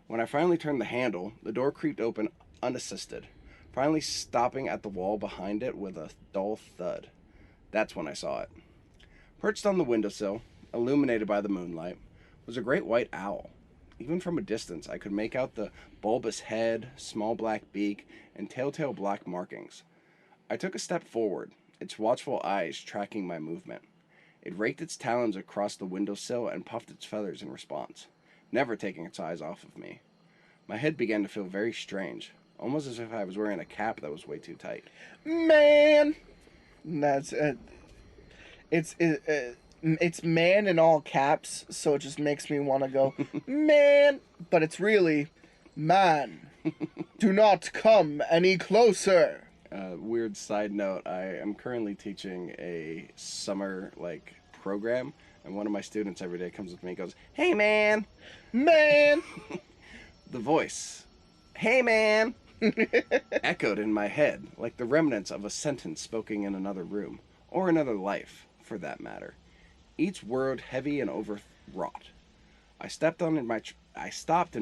When I finally turned the handle, the door creaked open unassisted, finally stopping at the wall behind it with a dull thud. That's when I saw it. Perched on the windowsill, illuminated by the moonlight, was a great white owl. Even from a distance, I could make out the bulbous head, small black beak, and telltale black markings. I took a step forward, its watchful eyes tracking my movement. It raked its talons across the windowsill and puffed its feathers in response, never taking its eyes off of me. My head began to feel very strange, almost as if I was wearing a cap that was way too tight. Man! That's it's man in all caps, so it just makes me want to go, man! But it's really, man, do not come any closer! Weird side note, I am currently teaching a summer, program, and one of my students every day comes up to me and goes, "Hey, man!" Man! The voice, "Hey, man!" echoed in my head like the remnants of a sentence spoken in another room, or another life, for that matter. Each word heavy and overwrought. I stopped in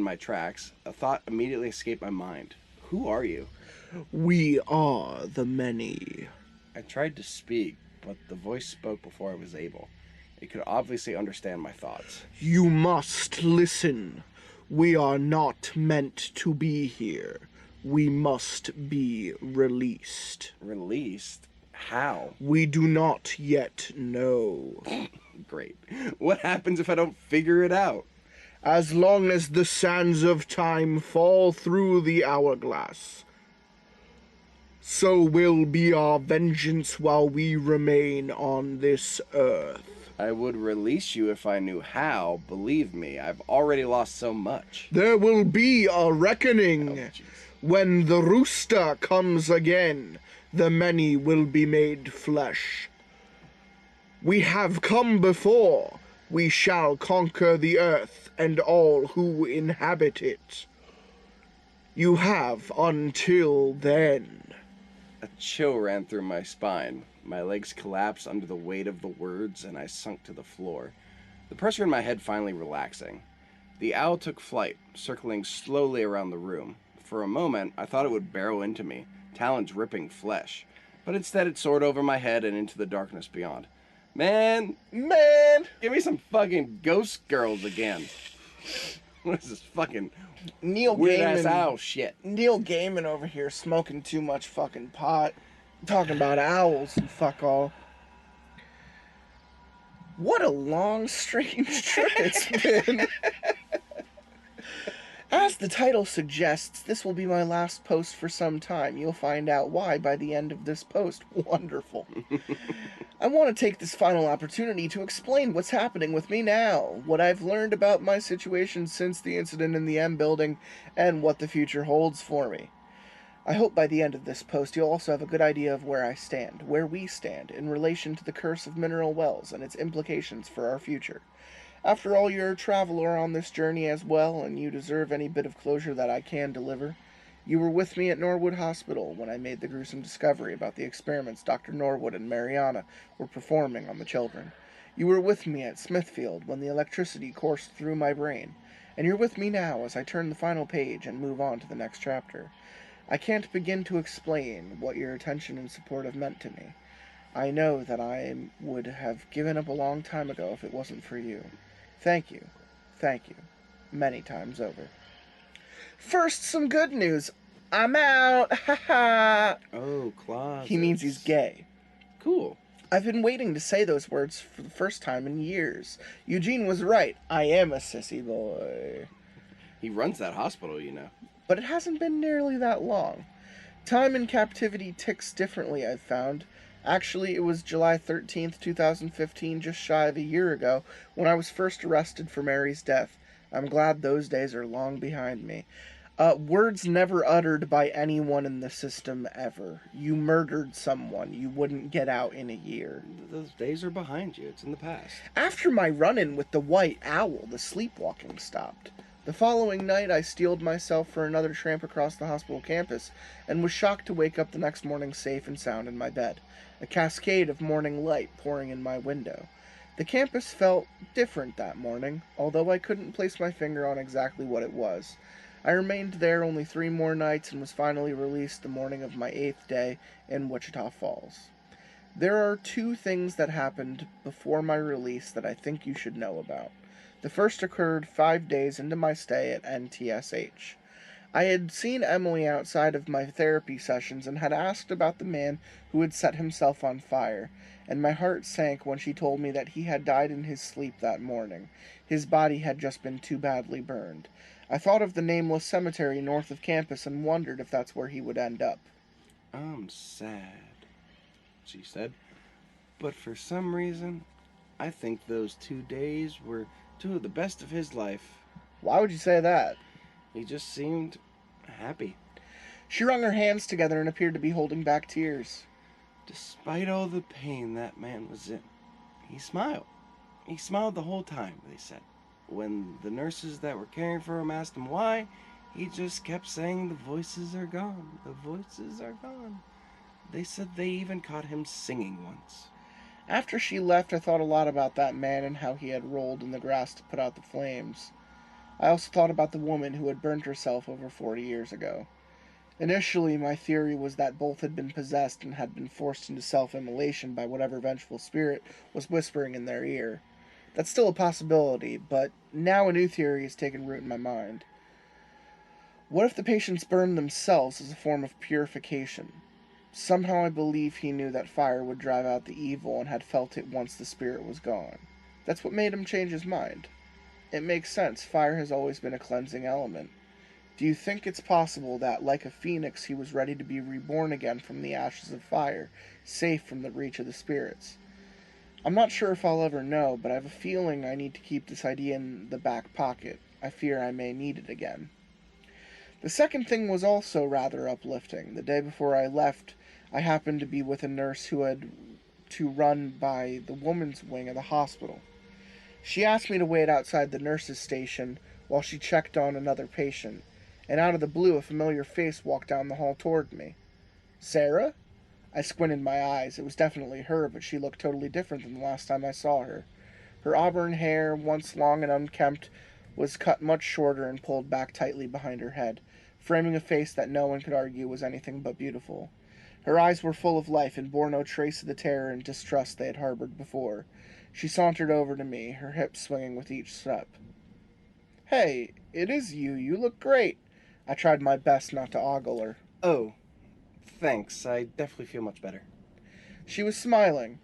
my tracks. A thought immediately escaped my mind. Who are you? We are the many. I tried to speak, but the voice spoke before I was able. It could obviously understand my thoughts. You must listen. We are not meant to be here. We must be released. Released? How? We do not yet know. Great. What happens if I don't figure it out? As long as the sands of time fall through the hourglass, so will be our vengeance while we remain on this earth. I would release you if I knew how. Believe me, I've already lost so much. There will be a reckoning. When the rooster comes again, the many will be made flesh. We have come before. We shall conquer the earth and all who inhabit it. You have until then. A chill ran through my spine. My legs collapsed under the weight of the words, and I sunk to the floor, the pressure in my head finally relaxing. The owl took flight, circling slowly around the room. For a moment, I thought it would barrel into me, talons ripping flesh, but instead it soared over my head and into the darkness beyond. Man, give me some fucking Ghost Girls again. What is this fucking weird-ass owl shit? Neil Gaiman over here smoking too much fucking pot, talking about owls and fuck all. What a long, strange trip it's been. As the title suggests, this will be my last post for some time. You'll find out why by the end of this post. Wonderful. I want to take this final opportunity to explain what's happening with me now, what I've learned about my situation since the incident in the M building, and what the future holds for me. I hope by the end of this post you'll also have a good idea of where I stand, where we stand, in relation to the curse of mineral wells and its implications for our future. After all, you're a traveler on this journey as well, and you deserve any bit of closure that I can deliver. You were with me at Norwood Hospital when I made the gruesome discovery about the experiments Dr. Norwood and Mariana were performing on the children. You were with me at Smithfield when the electricity coursed through my brain. And you're with me now as I turn the final page and move on to the next chapter. I can't begin to explain what your attention and support have meant to me. I know that I would have given up a long time ago if it wasn't for you. Thank you, many times over. First, some good news. I'm out, haha. Oh, closet. He means he's gay. Cool. I've been waiting to say those words for the first time in years. Eugene was right. I am a sissy boy. He runs that hospital, you know. But it hasn't been nearly that long. Time in captivity ticks differently, I've found. Actually, it was July 13th, 2015, just shy of a year ago, when I was first arrested for Mary's death. I'm glad those days are long behind me. Words never uttered by anyone in the system ever. You murdered someone. You wouldn't get out in a year. Those days are behind you. It's in the past. After my run-in with the white owl, the sleepwalking stopped. The following night, I steeled myself for another tramp across the hospital campus, and was shocked to wake up the next morning safe and sound in my bed, a cascade of morning light pouring in my window. The campus felt different that morning, although I couldn't place my finger on exactly what it was. I remained there only 3 more nights and was finally released the morning of my 8th day in Wichita Falls. There are 2 things that happened before my release that I think you should know about. The first occurred 5 days into my stay at NTSH. I had seen Emily outside of my therapy sessions and had asked about the man who had set himself on fire, and my heart sank when she told me that he had died in his sleep that morning. His body had just been too badly burned. I thought of the nameless cemetery north of campus and wondered if that's where he would end up. I'm sad, she said. But for some reason, I think those 2 days were 2 of the best of his life. Why would you say that? He just seemed happy. She wrung her hands together and appeared to be holding back tears. Despite all the pain that man was in, he smiled. He smiled the whole time, they said. When the nurses that were caring for him asked him why, he just kept saying, "The voices are gone, the voices are gone." They said they even caught him singing once. After she left, I thought a lot about that man and how he had rolled in the grass to put out the flames. I also thought about the woman who had burnt herself over 40 years ago. Initially, my theory was that both had been possessed and had been forced into self-immolation by whatever vengeful spirit was whispering in their ear. That's still a possibility, but now a new theory has taken root in my mind. What if the patients burned themselves as a form of purification? Somehow I believe he knew that fire would drive out the evil and had felt it once the spirit was gone. That's what made him change his mind. It makes sense. Fire has always been a cleansing element. Do you think it's possible that, like a phoenix, he was ready to be reborn again from the ashes of fire, safe from the reach of the spirits? I'm not sure if I'll ever know, but I have a feeling I need to keep this idea in the back pocket. I fear I may need it again. The second thing was also rather uplifting. The day before I left, I happened to be with a nurse who had to run by the woman's wing of the hospital. She asked me to wait outside the nurse's station while she checked on another patient, and out of the blue a familiar face walked down the hall toward me. "Sarah?" I squinted my eyes. It was definitely her, but she looked totally different than the last time I saw her. Her auburn hair, once long and unkempt, was cut much shorter and pulled back tightly behind her head, framing a face that no one could argue was anything but beautiful. Her eyes were full of life and bore no trace of the terror and distrust they had harbored before. She sauntered over to me, her hips swinging with each step. "Hey, it is you. You look great." I tried my best not to ogle her. "Oh, thanks. I definitely feel much better." She was smiling.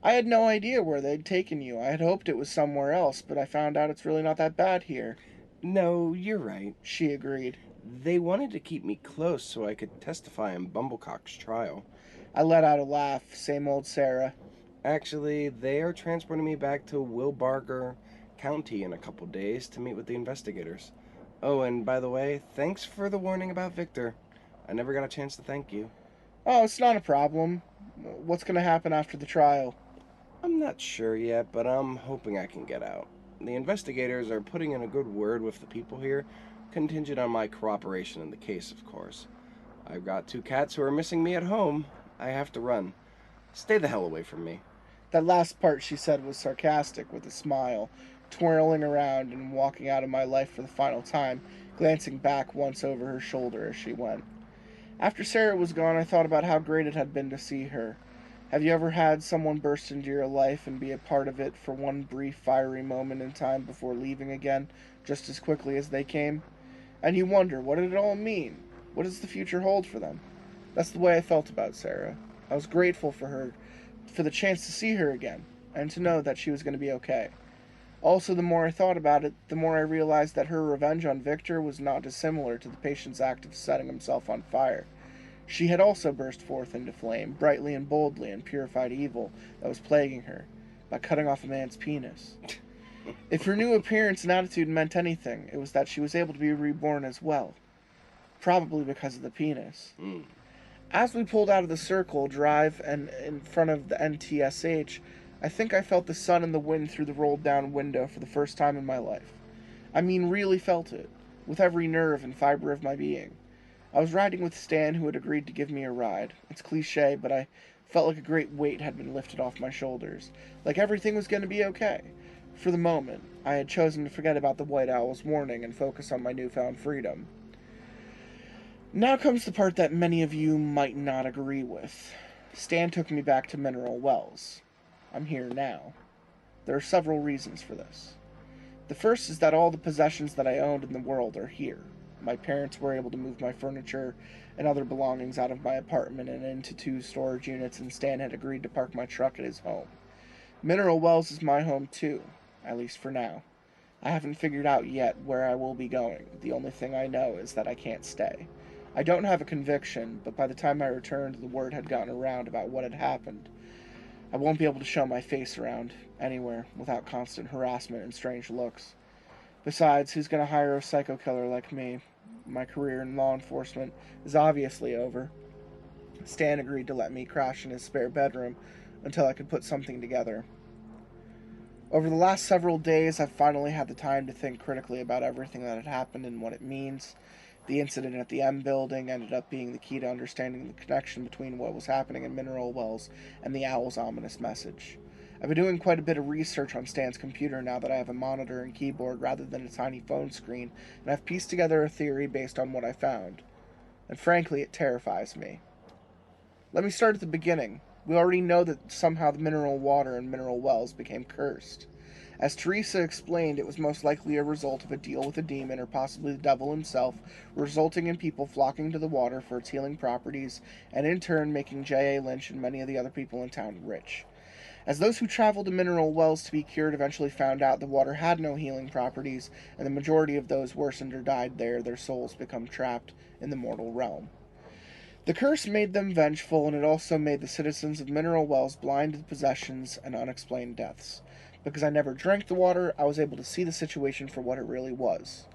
"I had no idea where they'd taken you. I had hoped it was somewhere else, but I found out it's really not that bad here." "No, you're right," she agreed. "They wanted to keep me close so I could testify in Bumblecock's trial." I let out a laugh. Same old Sarah. "Actually, they are transporting me back to Wilbarger County in a couple days to meet with the investigators. Oh, and by the way, thanks for the warning about Victor. I never got a chance to thank you." "Oh, it's not a problem. What's going to happen after the trial?" "I'm not sure yet, but I'm hoping I can get out. The investigators are putting in a good word with the people here, contingent on my cooperation in the case, of course. I've got 2 cats who are missing me at home. I have to run. Stay the hell away from me." That last part she said was sarcastic, with a smile, twirling around and walking out of my life for the final time, glancing back once over her shoulder as she went. After Sarah was gone, I thought about how great it had been to see her. Have you ever had someone burst into your life and be a part of it for one brief, fiery moment in time before leaving again, just as quickly as they came? And you wonder, what did it all mean? What does the future hold for them? That's the way I felt about Sarah. I was grateful for her, for the chance to see her again, and to know that she was going to be okay. Also, the more I thought about it, the more I realized that her revenge on Victor was not dissimilar to the patient's act of setting himself on fire. She had also burst forth into flame, brightly and boldly, and purified evil that was plaguing her by cutting off a man's penis. If her new appearance and attitude meant anything, it was that she was able to be reborn as well. Probably because of the penis. As we pulled out of the circle drive and in front of the NTSH, I think I felt the sun and the wind through the rolled down window for the first time in my life. I mean, really felt it, with every nerve and fiber of my being. I was riding with Stan, who had agreed to give me a ride. It's cliche, but I felt like a great weight had been lifted off my shoulders, like everything was going to be okay. For the moment, I had chosen to forget about the White Owl's warning and focus on my newfound freedom. Now comes the part that many of you might not agree with. Stan took me back to Mineral Wells. I'm here now. There are several reasons for this. The first is that all the possessions that I owned in the world are here. My parents were able to move my furniture and other belongings out of my apartment and into 2 storage units, and Stan had agreed to park my truck at his home. Mineral Wells is my home too, at least for now. I haven't figured out yet where I will be going. The only thing I know is that I can't stay. I don't have a conviction, but by the time I returned, the word had gotten around about what had happened. I won't be able to show my face around anywhere without constant harassment and strange looks. Besides, who's going to hire a psycho killer like me? My career in law enforcement is obviously over. Stan agreed to let me crash in his spare bedroom until I could put something together. Over the last several days, I've finally had the time to think critically about everything that had happened and what it means. The incident at the M building ended up being the key to understanding the connection between what was happening in Mineral Wells and the Owl's ominous message. I've been doing quite a bit of research on Stan's computer now that I have a monitor and keyboard rather than a tiny phone screen, and I've pieced together a theory based on what I found. And frankly, it terrifies me. Let me start at the beginning. We already know that somehow the mineral water in Mineral Wells became cursed. As Teresa explained, it was most likely a result of a deal with a demon or possibly the devil himself, resulting in people flocking to the water for its healing properties, and in turn making J.A. Lynch and many of the other people in town rich. As those who traveled to Mineral Wells to be cured eventually found out the water had no healing properties, and the majority of those worsened or died there, their souls become trapped in the mortal realm. The curse made them vengeful, and it also made the citizens of Mineral Wells blind to possessions and unexplained deaths. Because I never drank the water, I was able to see the situation for what it really was.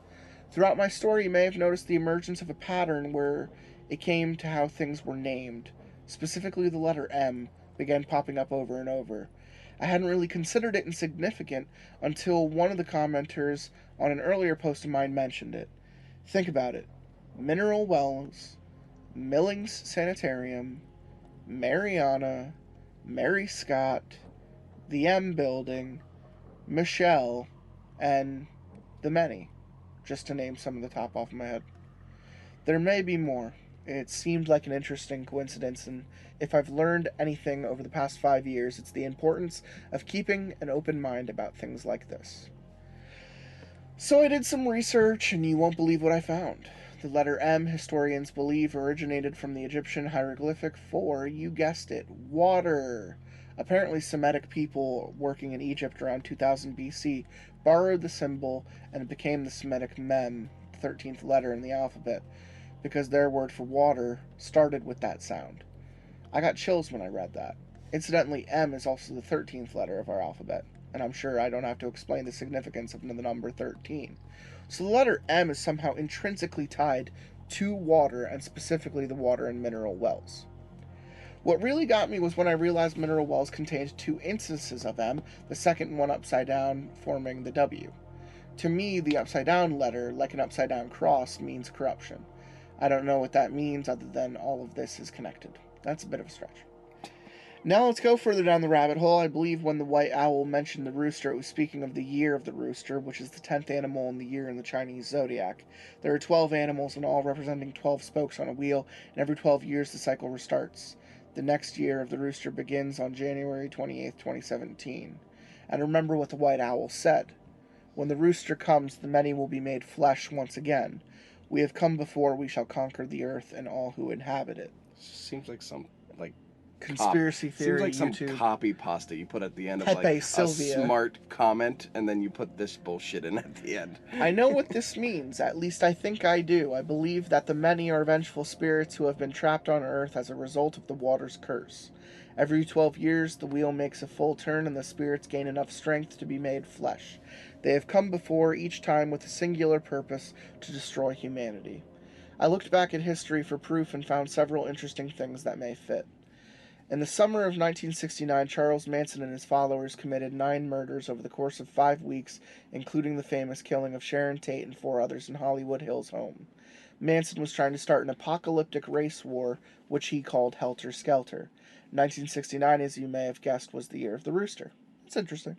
Throughout my story, you may have noticed the emergence of a pattern where it came to how things were named. Specifically, the letter M began popping up over and over. I hadn't really considered it insignificant until one of the commenters on an earlier post of mine mentioned it. Think about it. Mineral Wells, Millings Sanitarium, Mariana, Mary Scott, the M Building, Michelle, and the many, just to name some of the top off my head. There may be more. It seemed like an interesting coincidence, and if I've learned anything over the past 5 years, it's the importance of keeping an open mind about things like this. So I did some research, and you won't believe what I found. The letter M, historians believe, originated from the Egyptian hieroglyphic for, you guessed it, water. Apparently, Semitic people working in Egypt around 2000 BC borrowed the symbol, and it became the Semitic Mem, the 13th letter in the alphabet, because their word for water started with that sound. I got chills when I read that. Incidentally, M is also the 13th letter of our alphabet, and I'm sure I don't have to explain the significance of the number 13. So the letter M is somehow intrinsically tied to water, and specifically the water in Mineral Wells. What really got me was when I realized Mineral Wells contained 2 instances of M, the second one upside down forming the W. To me, the upside down letter, like an upside down cross, means corruption. I don't know what that means other than all of this is connected. That's a bit of a stretch. Now let's go further down the rabbit hole. I believe when the White Owl mentioned the rooster, it was speaking of the year of the rooster, which is the 10th animal in the year in the Chinese zodiac. There are 12 animals in all representing 12 spokes on a wheel, and every 12 years the cycle restarts. The next year of the rooster begins on January 28th, 2017. And remember what the White Owl said. When the rooster comes, the many will be made flesh once again. We have come before, we shall conquer the earth and all who inhabit it. Seems like some Conspiracy theory, Seems like some YouTube. copy pasta you put at the end of Pepe like Sylvia. a smart comment, and then you put this bullshit in at the end. I know what this means, at least I think I do. I believe that the many are vengeful spirits who have been trapped on Earth as a result of the water's curse. Every 12 years, the wheel makes a full turn and the spirits gain enough strength to be made flesh. They have come before, each time with a singular purpose to destroy humanity. I looked back at history for proof and found several interesting things that may fit. In the summer of 1969, Charles Manson and his followers committed 9 murders over the course of 5 weeks, including the famous killing of Sharon Tate and 4 others in Hollywood Hills' home. Manson was trying to start an apocalyptic race war, which he called Helter Skelter. 1969, as you may have guessed, was the year of the rooster. It's interesting.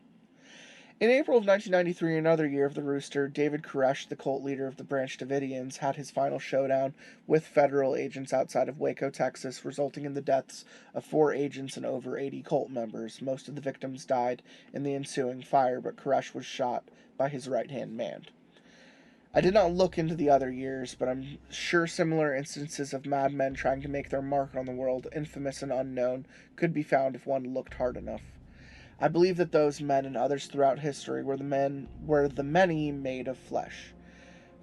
In April of 1993, another year of the rooster, David Koresh, the cult leader of the Branch Davidians, had his final showdown with federal agents outside of Waco, Texas, resulting in the deaths of 4 agents and over 80 cult members. Most of the victims died in the ensuing fire, but Koresh was shot by his right-hand man. I did not look into the other years, but I'm sure similar instances of madmen trying to make their mark on the world, infamous and unknown, could be found if one looked hard enough. I believe that those men and others throughout history were the many made of flesh.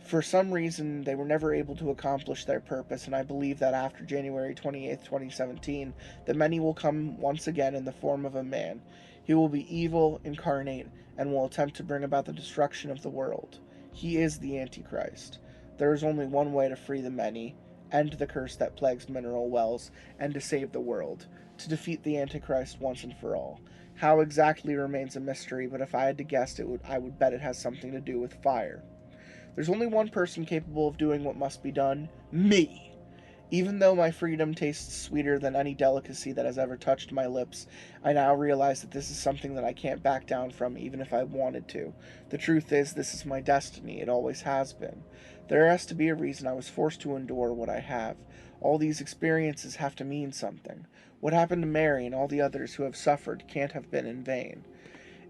For some reason, they were never able to accomplish their purpose, and I believe that after January 28th, 2017, the many will come once again in the form of a man. He will be evil, incarnate, and will attempt to bring about the destruction of the world. He is the Antichrist. There is only one way to free the many, end the curse that plagues mineral wells, and to save the world, to defeat the Antichrist once and for all. How exactly remains a mystery, but if I had to guess, I would bet it has something to do with fire. There's only one person capable of doing what must be done: me. Even though my freedom tastes sweeter than any delicacy that has ever touched my lips, I now realize that this is something that I can't back down from, even if I wanted to. The truth is, this is my destiny. It always has been. There has to be a reason I was forced to endure what I have. All these experiences have to mean something. What happened to Mary and all the others who have suffered can't have been in vain.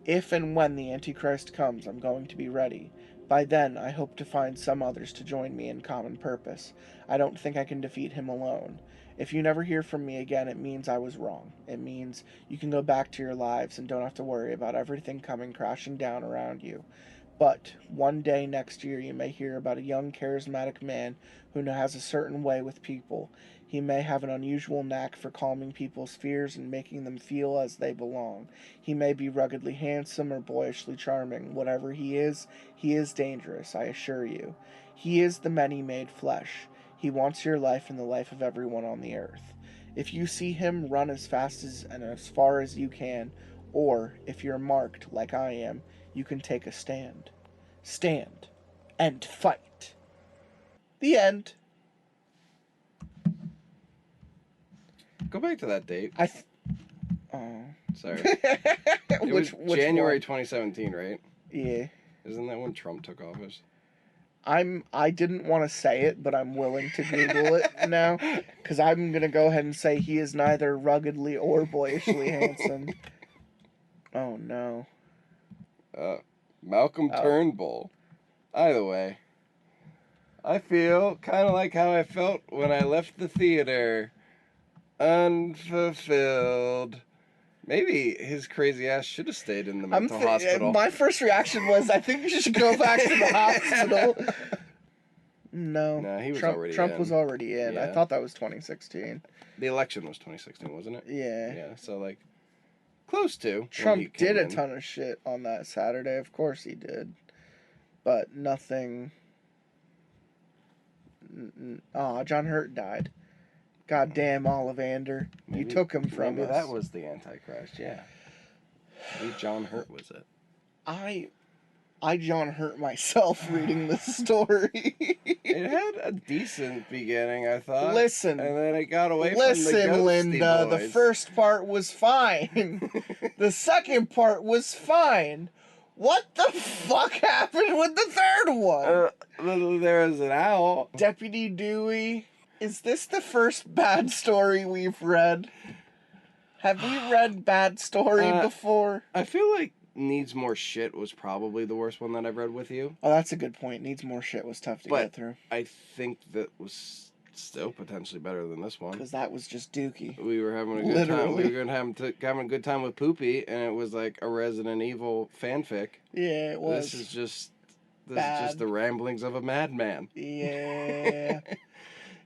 If and when the Antichrist comes, I'm going to be ready. By then, I hope to find some others to join me in common purpose. I don't think I can defeat him alone. If you never hear from me again, it means I was wrong. It means you can go back to your lives and don't have to worry about everything coming crashing down around you. But one day next year, you may hear about a young, charismatic man who has a certain way with people. He may have an unusual knack for calming people's fears and making them feel as they belong. He may be ruggedly handsome or boyishly charming. Whatever he is dangerous, I assure you. He is the many made flesh. He wants your life and the life of everyone on the earth. If you see him, run as fast and as far as you can, or, if you're marked, like I am, you can take a stand. Stand and fight. The end. Go back to that date. Sorry. It was January 2017, right? Yeah. Isn't that when Trump took office? I didn't want to say it, but I'm willing to Google it now, because I'm going to go ahead and say he is neither ruggedly or boyishly handsome. Oh, no. Malcolm Turnbull. Either way, I feel kind of like how I felt when I left the theater. Unfulfilled. Maybe his crazy ass should have stayed in the mental hospital. My first reaction was, I think you should go back to the hospital. No, he was Trump, already Trump in. was already in. Yeah. I thought that was 2016. The election was 2016, wasn't it? Yeah. Yeah, so like, close to. Trump did a ton of shit on that Saturday. Of course he did. But nothing. John Hurt died. Goddamn, Ollivander. You took him from us. Maybe that was the Antichrist, yeah. Maybe John Hurt was it. I John Hurt myself reading this story. It had a decent beginning, I thought. Listen. And then it got away from the Listen, Linda, boys. the first part was fine. The second part was fine. What the fuck happened with the third one? There was an owl. Deputy Dewey. Is this the first bad story we've read? Have we read bad story before? I feel like Needs More Shit was probably the worst one that I've read with you. Oh, that's a good point. Needs More Shit was tough to get through. I think that was Still potentially better than this one. Because that was just dookie. We were having a good time. We were having a good time with Poopy, and it was like a Resident Evil fanfic. Yeah, it was. This is just the ramblings of a madman. Yeah.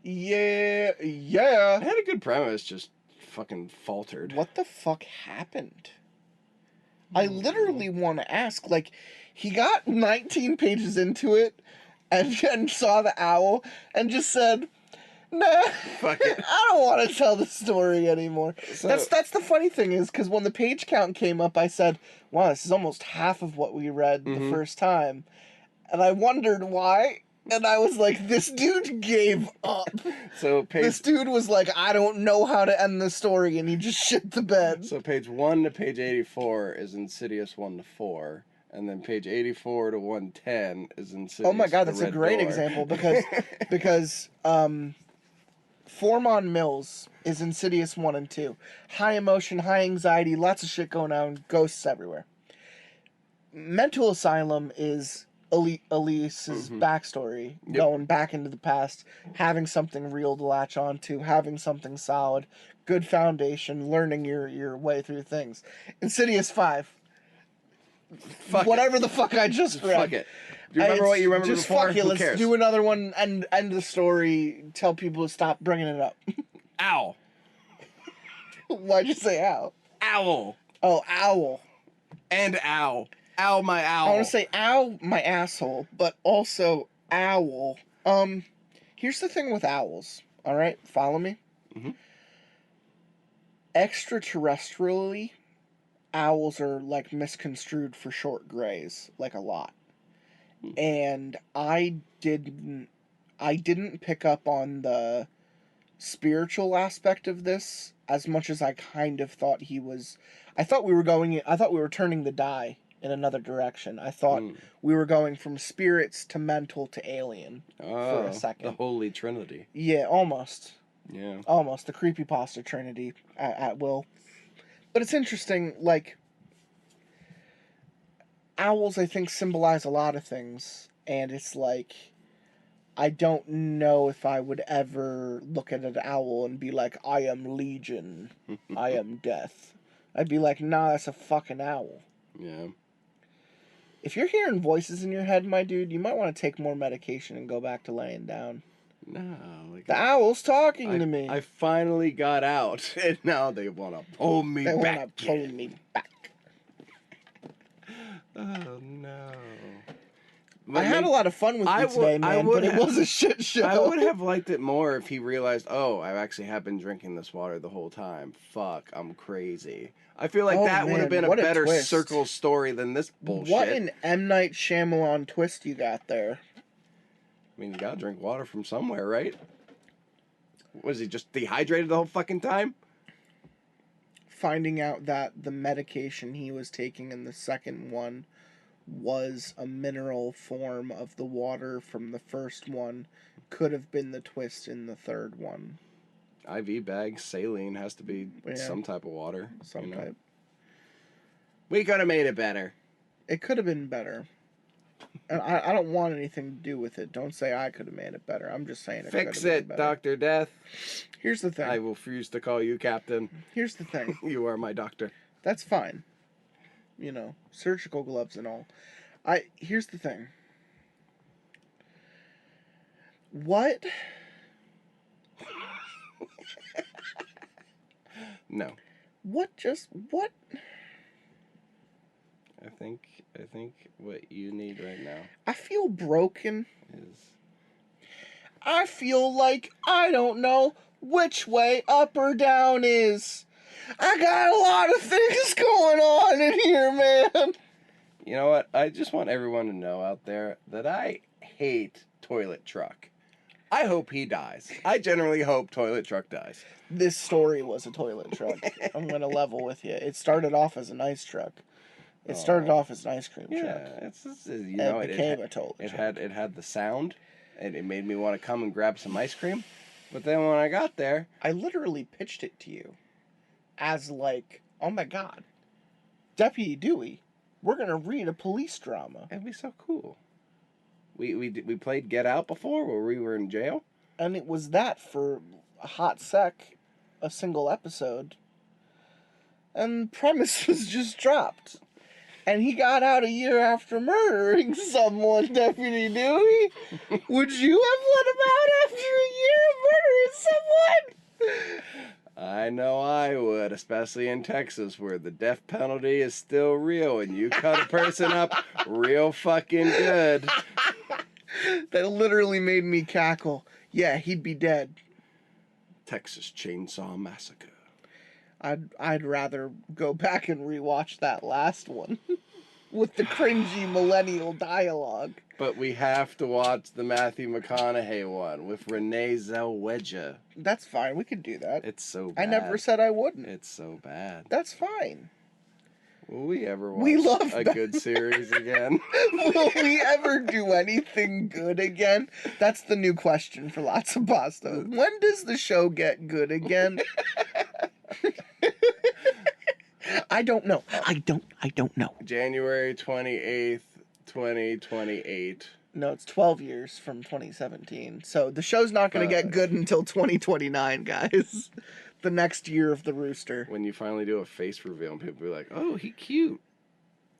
Yeah. It had a good premise, just fucking faltered. What the fuck happened? I literally want to ask, like, he got 19 pages into it and saw the owl and just said, nah, Fuck it. I don't want to tell the story anymore. So, That's the funny thing is, because when the page count came up, I said, wow, this is almost half of what we read the first time. And I wondered why. And I was like, this dude gave up. This dude was like, I don't know how to end the story, and he just shit the bed. So page 1 to page 84 is Insidious 1 to 4. And then page 84 to 110 is Insidious. Oh my god, that's a great Door. example because Formon Mills is Insidious 1 and 2. High emotion, high anxiety, lots of shit going on, ghosts everywhere. Mental Asylum is Elise's backstory, going back into the past, having something real to latch on to, having something solid, good foundation, learning your way through things. Insidious 5. Whatever the fuck I just read. Fuck it. Do you remember what you remember just before? Fuck it. Who Let's cares? do another one and end the story. Tell people to stop bringing it up. Owl. Why'd you say owl? Owl. Oh, owl. And owl. Owl, my owl. I want to say owl, my asshole, but also owl. Here's the thing with owls. All right, follow me. Extraterrestrially, owls are like misconstrued for short grays, like a lot. And I didn't pick up on the spiritual aspect of this as much as I kind of thought he was. I thought we were turning the die in another direction. I thought we were going from spirits to mental to alien for a second. The Holy Trinity. Yeah, almost. Yeah. Almost. The creepypasta trinity at will. But it's interesting, like, owls, I think, symbolize a lot of things, and it's like, I don't know if I would ever look at an owl and be like, I am Legion, I am Death. I'd be like, nah, that's a fucking owl. Yeah. If you're hearing voices in your head, my dude, you might want to take more medication and go back to laying down. No. Like, the owl's talking to me. I finally got out, and now they want to pull me back. They want to pull me back. Oh, no. I had a lot of fun with you today, man, but it was a shit show. I would have liked it more if he realized, oh, I actually have been drinking this water the whole time. Fuck, I'm crazy. I feel like that would have been a better circle story than this bullshit. What an M. Night Shyamalan twist you got there. I mean, you gotta drink water from somewhere, right? Was he just dehydrated the whole fucking time? Finding out that the medication he was taking in the second one was a mineral form of the water from the first one could have been the twist in the third one. IV bag, saline has to be some type of water. Some type. We could have made it better. It could have been better. And I don't want anything to do with it. Don't say I could have made it better. I'm just saying it could have been better. Fix it, Dr. Death. Here's the thing. I will refuse to call you Captain. Here's the thing. You are my doctor. That's fine. You know, surgical gloves and all. Here's the thing. What? No. What? I think what you need right now I feel broken. is... I feel like I don't know which way up or down is. I got a lot of things going on in here, man. You know what? I just want everyone to know out there that I hate Toilet Truck. I hope he dies. I generally hope Toilet Truck dies. This story was a toilet truck. I'm going to level with you. It started off as an ice truck. It started off as an ice cream truck. Yeah, it became a toilet truck. It had the sound, and it made me want to come and grab some ice cream. But then when I got there... I literally pitched it to you as like, oh my god, Deputy Dewey, we're going to read a police drama. It'd be so cool. We played Get Out before, where we were in jail. and it was that for a hot sec, a single episode, and premise was just dropped. And he got out a year after murdering someone, Deputy Dewey. Would you have let him out after a year of murdering someone? I know I would, especially in Texas where the death penalty is still real and you cut a person up real fucking good. That literally made me cackle. Yeah, he'd be dead. Texas Chainsaw Massacre. I'd rather go back and rewatch that last one with the cringy millennial dialogue. But we have to watch the Matthew McConaughey one with Renee Zellweger. That's fine. We could do that. It's so bad. I never said I wouldn't. It's so bad. That's fine. Will we ever We watch love a that. good series again? Will we ever do anything good again? That's the new question for Lotsa Pasta. When does the show get good again? I don't know. I don't know. January 28th, 2028. No, it's 12 years from 2017. So the show's not going to get good until 2029, guys. The next year of the rooster. When you finally do a face reveal and people be like, oh, he cute.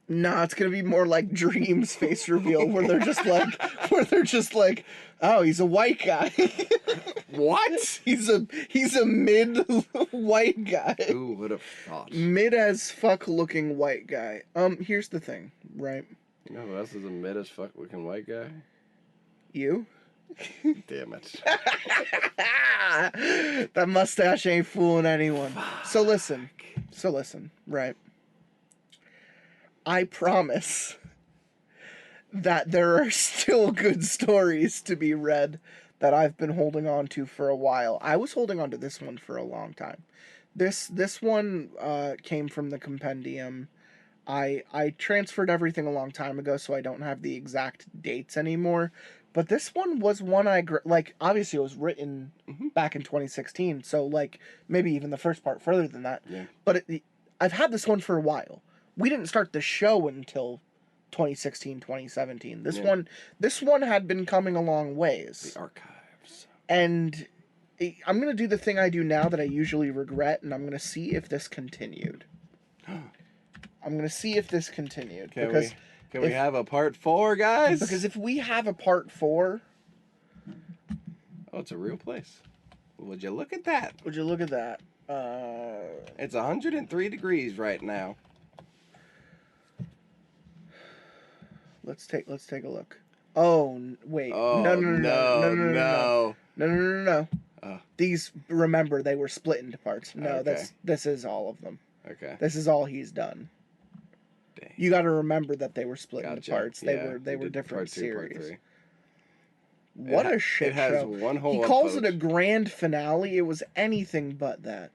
Nah, it's gonna be more like Dream's face reveal, where they're just like, oh, he's a white guy. What? He's a mid white guy. Who would have thought? Mid as fuck looking white guy. Here's the thing, right? You know who else is a mid as fuck looking white guy? You? Damn it. That mustache ain't fooling anyone. So listen, right? I promise that there are still good stories to be read that I've been holding on to for a while. I was holding on to this one for a long time. This one came from the compendium. I transferred everything a long time ago, so I don't have the exact dates anymore. But this one was one obviously it was written back in 2016, so like maybe even the first part further than that. Yeah. But I've had this one for a while. We didn't start the show until 2016, 2017. This one had been coming a long ways. The archives. And I'm going to do the thing I do now that I usually regret, and I'm going to see if this continued. I'm going to see if this continued. Can we have a part 4, guys? Because if we have a part 4... Oh, it's a real place. Would you look at that? Would you look at that? It's 103 degrees right now. Let's take a look. Oh, wait. Oh, No. Oh. These, remember, they were split into parts. No, Okay. this is all of them. Okay. This is all he's done. Dang. You got to remember that they were split into Gotcha. parts. Yeah, They were did different part 2, part series. 3. What a shit It has show. one whole He calls it a upload. grand finale. It was anything but that.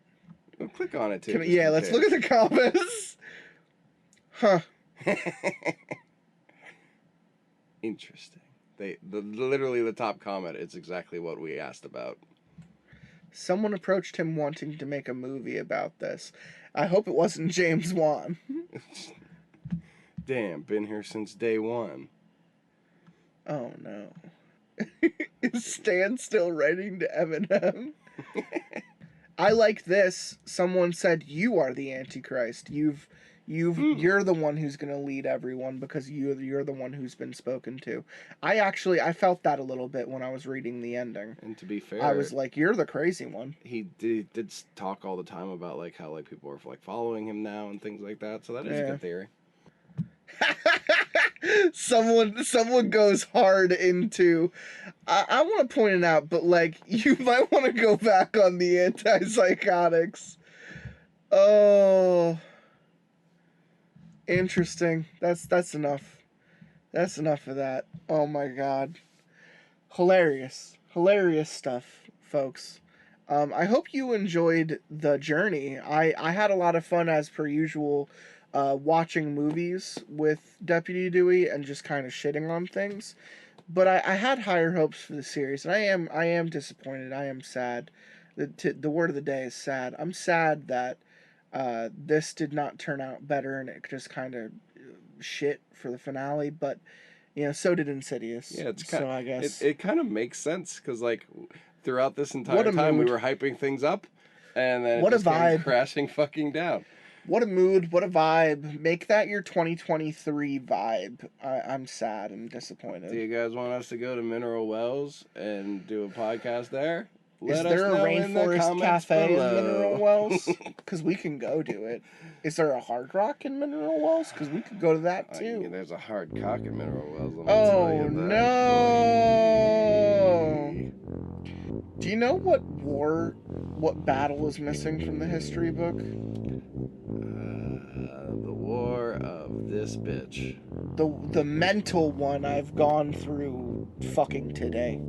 Well, click on it, too. Let's look at the comments. Huh. Interesting. Literally the top comment, it's exactly what we asked about. Someone approached him wanting to make a movie about this. I hope it wasn't James Wan. Damn, been here since day 1. Oh no. Is Stan still writing to Eminem? I like this. Someone said you are the Antichrist. You're the one who's gonna lead everyone because you're the one who's been spoken to. I felt that a little bit when I was reading the ending. And to be fair, I was like, you're the crazy one. he did talk all the time about like how like people are like following him now and things like that. So that is a good theory. Someone goes hard into. I want to point it out, but like you might want to go back on the antipsychotics. Oh, interesting. That's enough. That's enough of that. Oh my god, hilarious stuff, folks. I hope you enjoyed the journey. I had a lot of fun as per usual. Watching movies with Deputy Dewey and just kind of shitting on things, but I had higher hopes for the series, and I am disappointed. I am sad. The word of the day is sad. I'm sad that this did not turn out better, and it just kind of shit for the finale. But so did Insidious. Yeah, it's so I guess it kind of makes sense because like throughout this What entire a time we mood. were hyping things up, and then What it a just came vibe. crashing fucking down. What a mood, what a vibe. Make that your 2023 vibe. I'm sad and disappointed. Do you guys want us to go to Mineral Wells and do a podcast there? Is Let us there a know in the rainforest comments cafe below. in Mineral Wells? Because we can go do it. Is there a Hard Rock in Mineral Wells? Because we could go to that Yeah, too. there's a hard cock in Mineral Wells. Let me tell Oh you that. no! Do you know what battle is missing from the history book? The war of this bitch. The mental one I've gone through fucking today.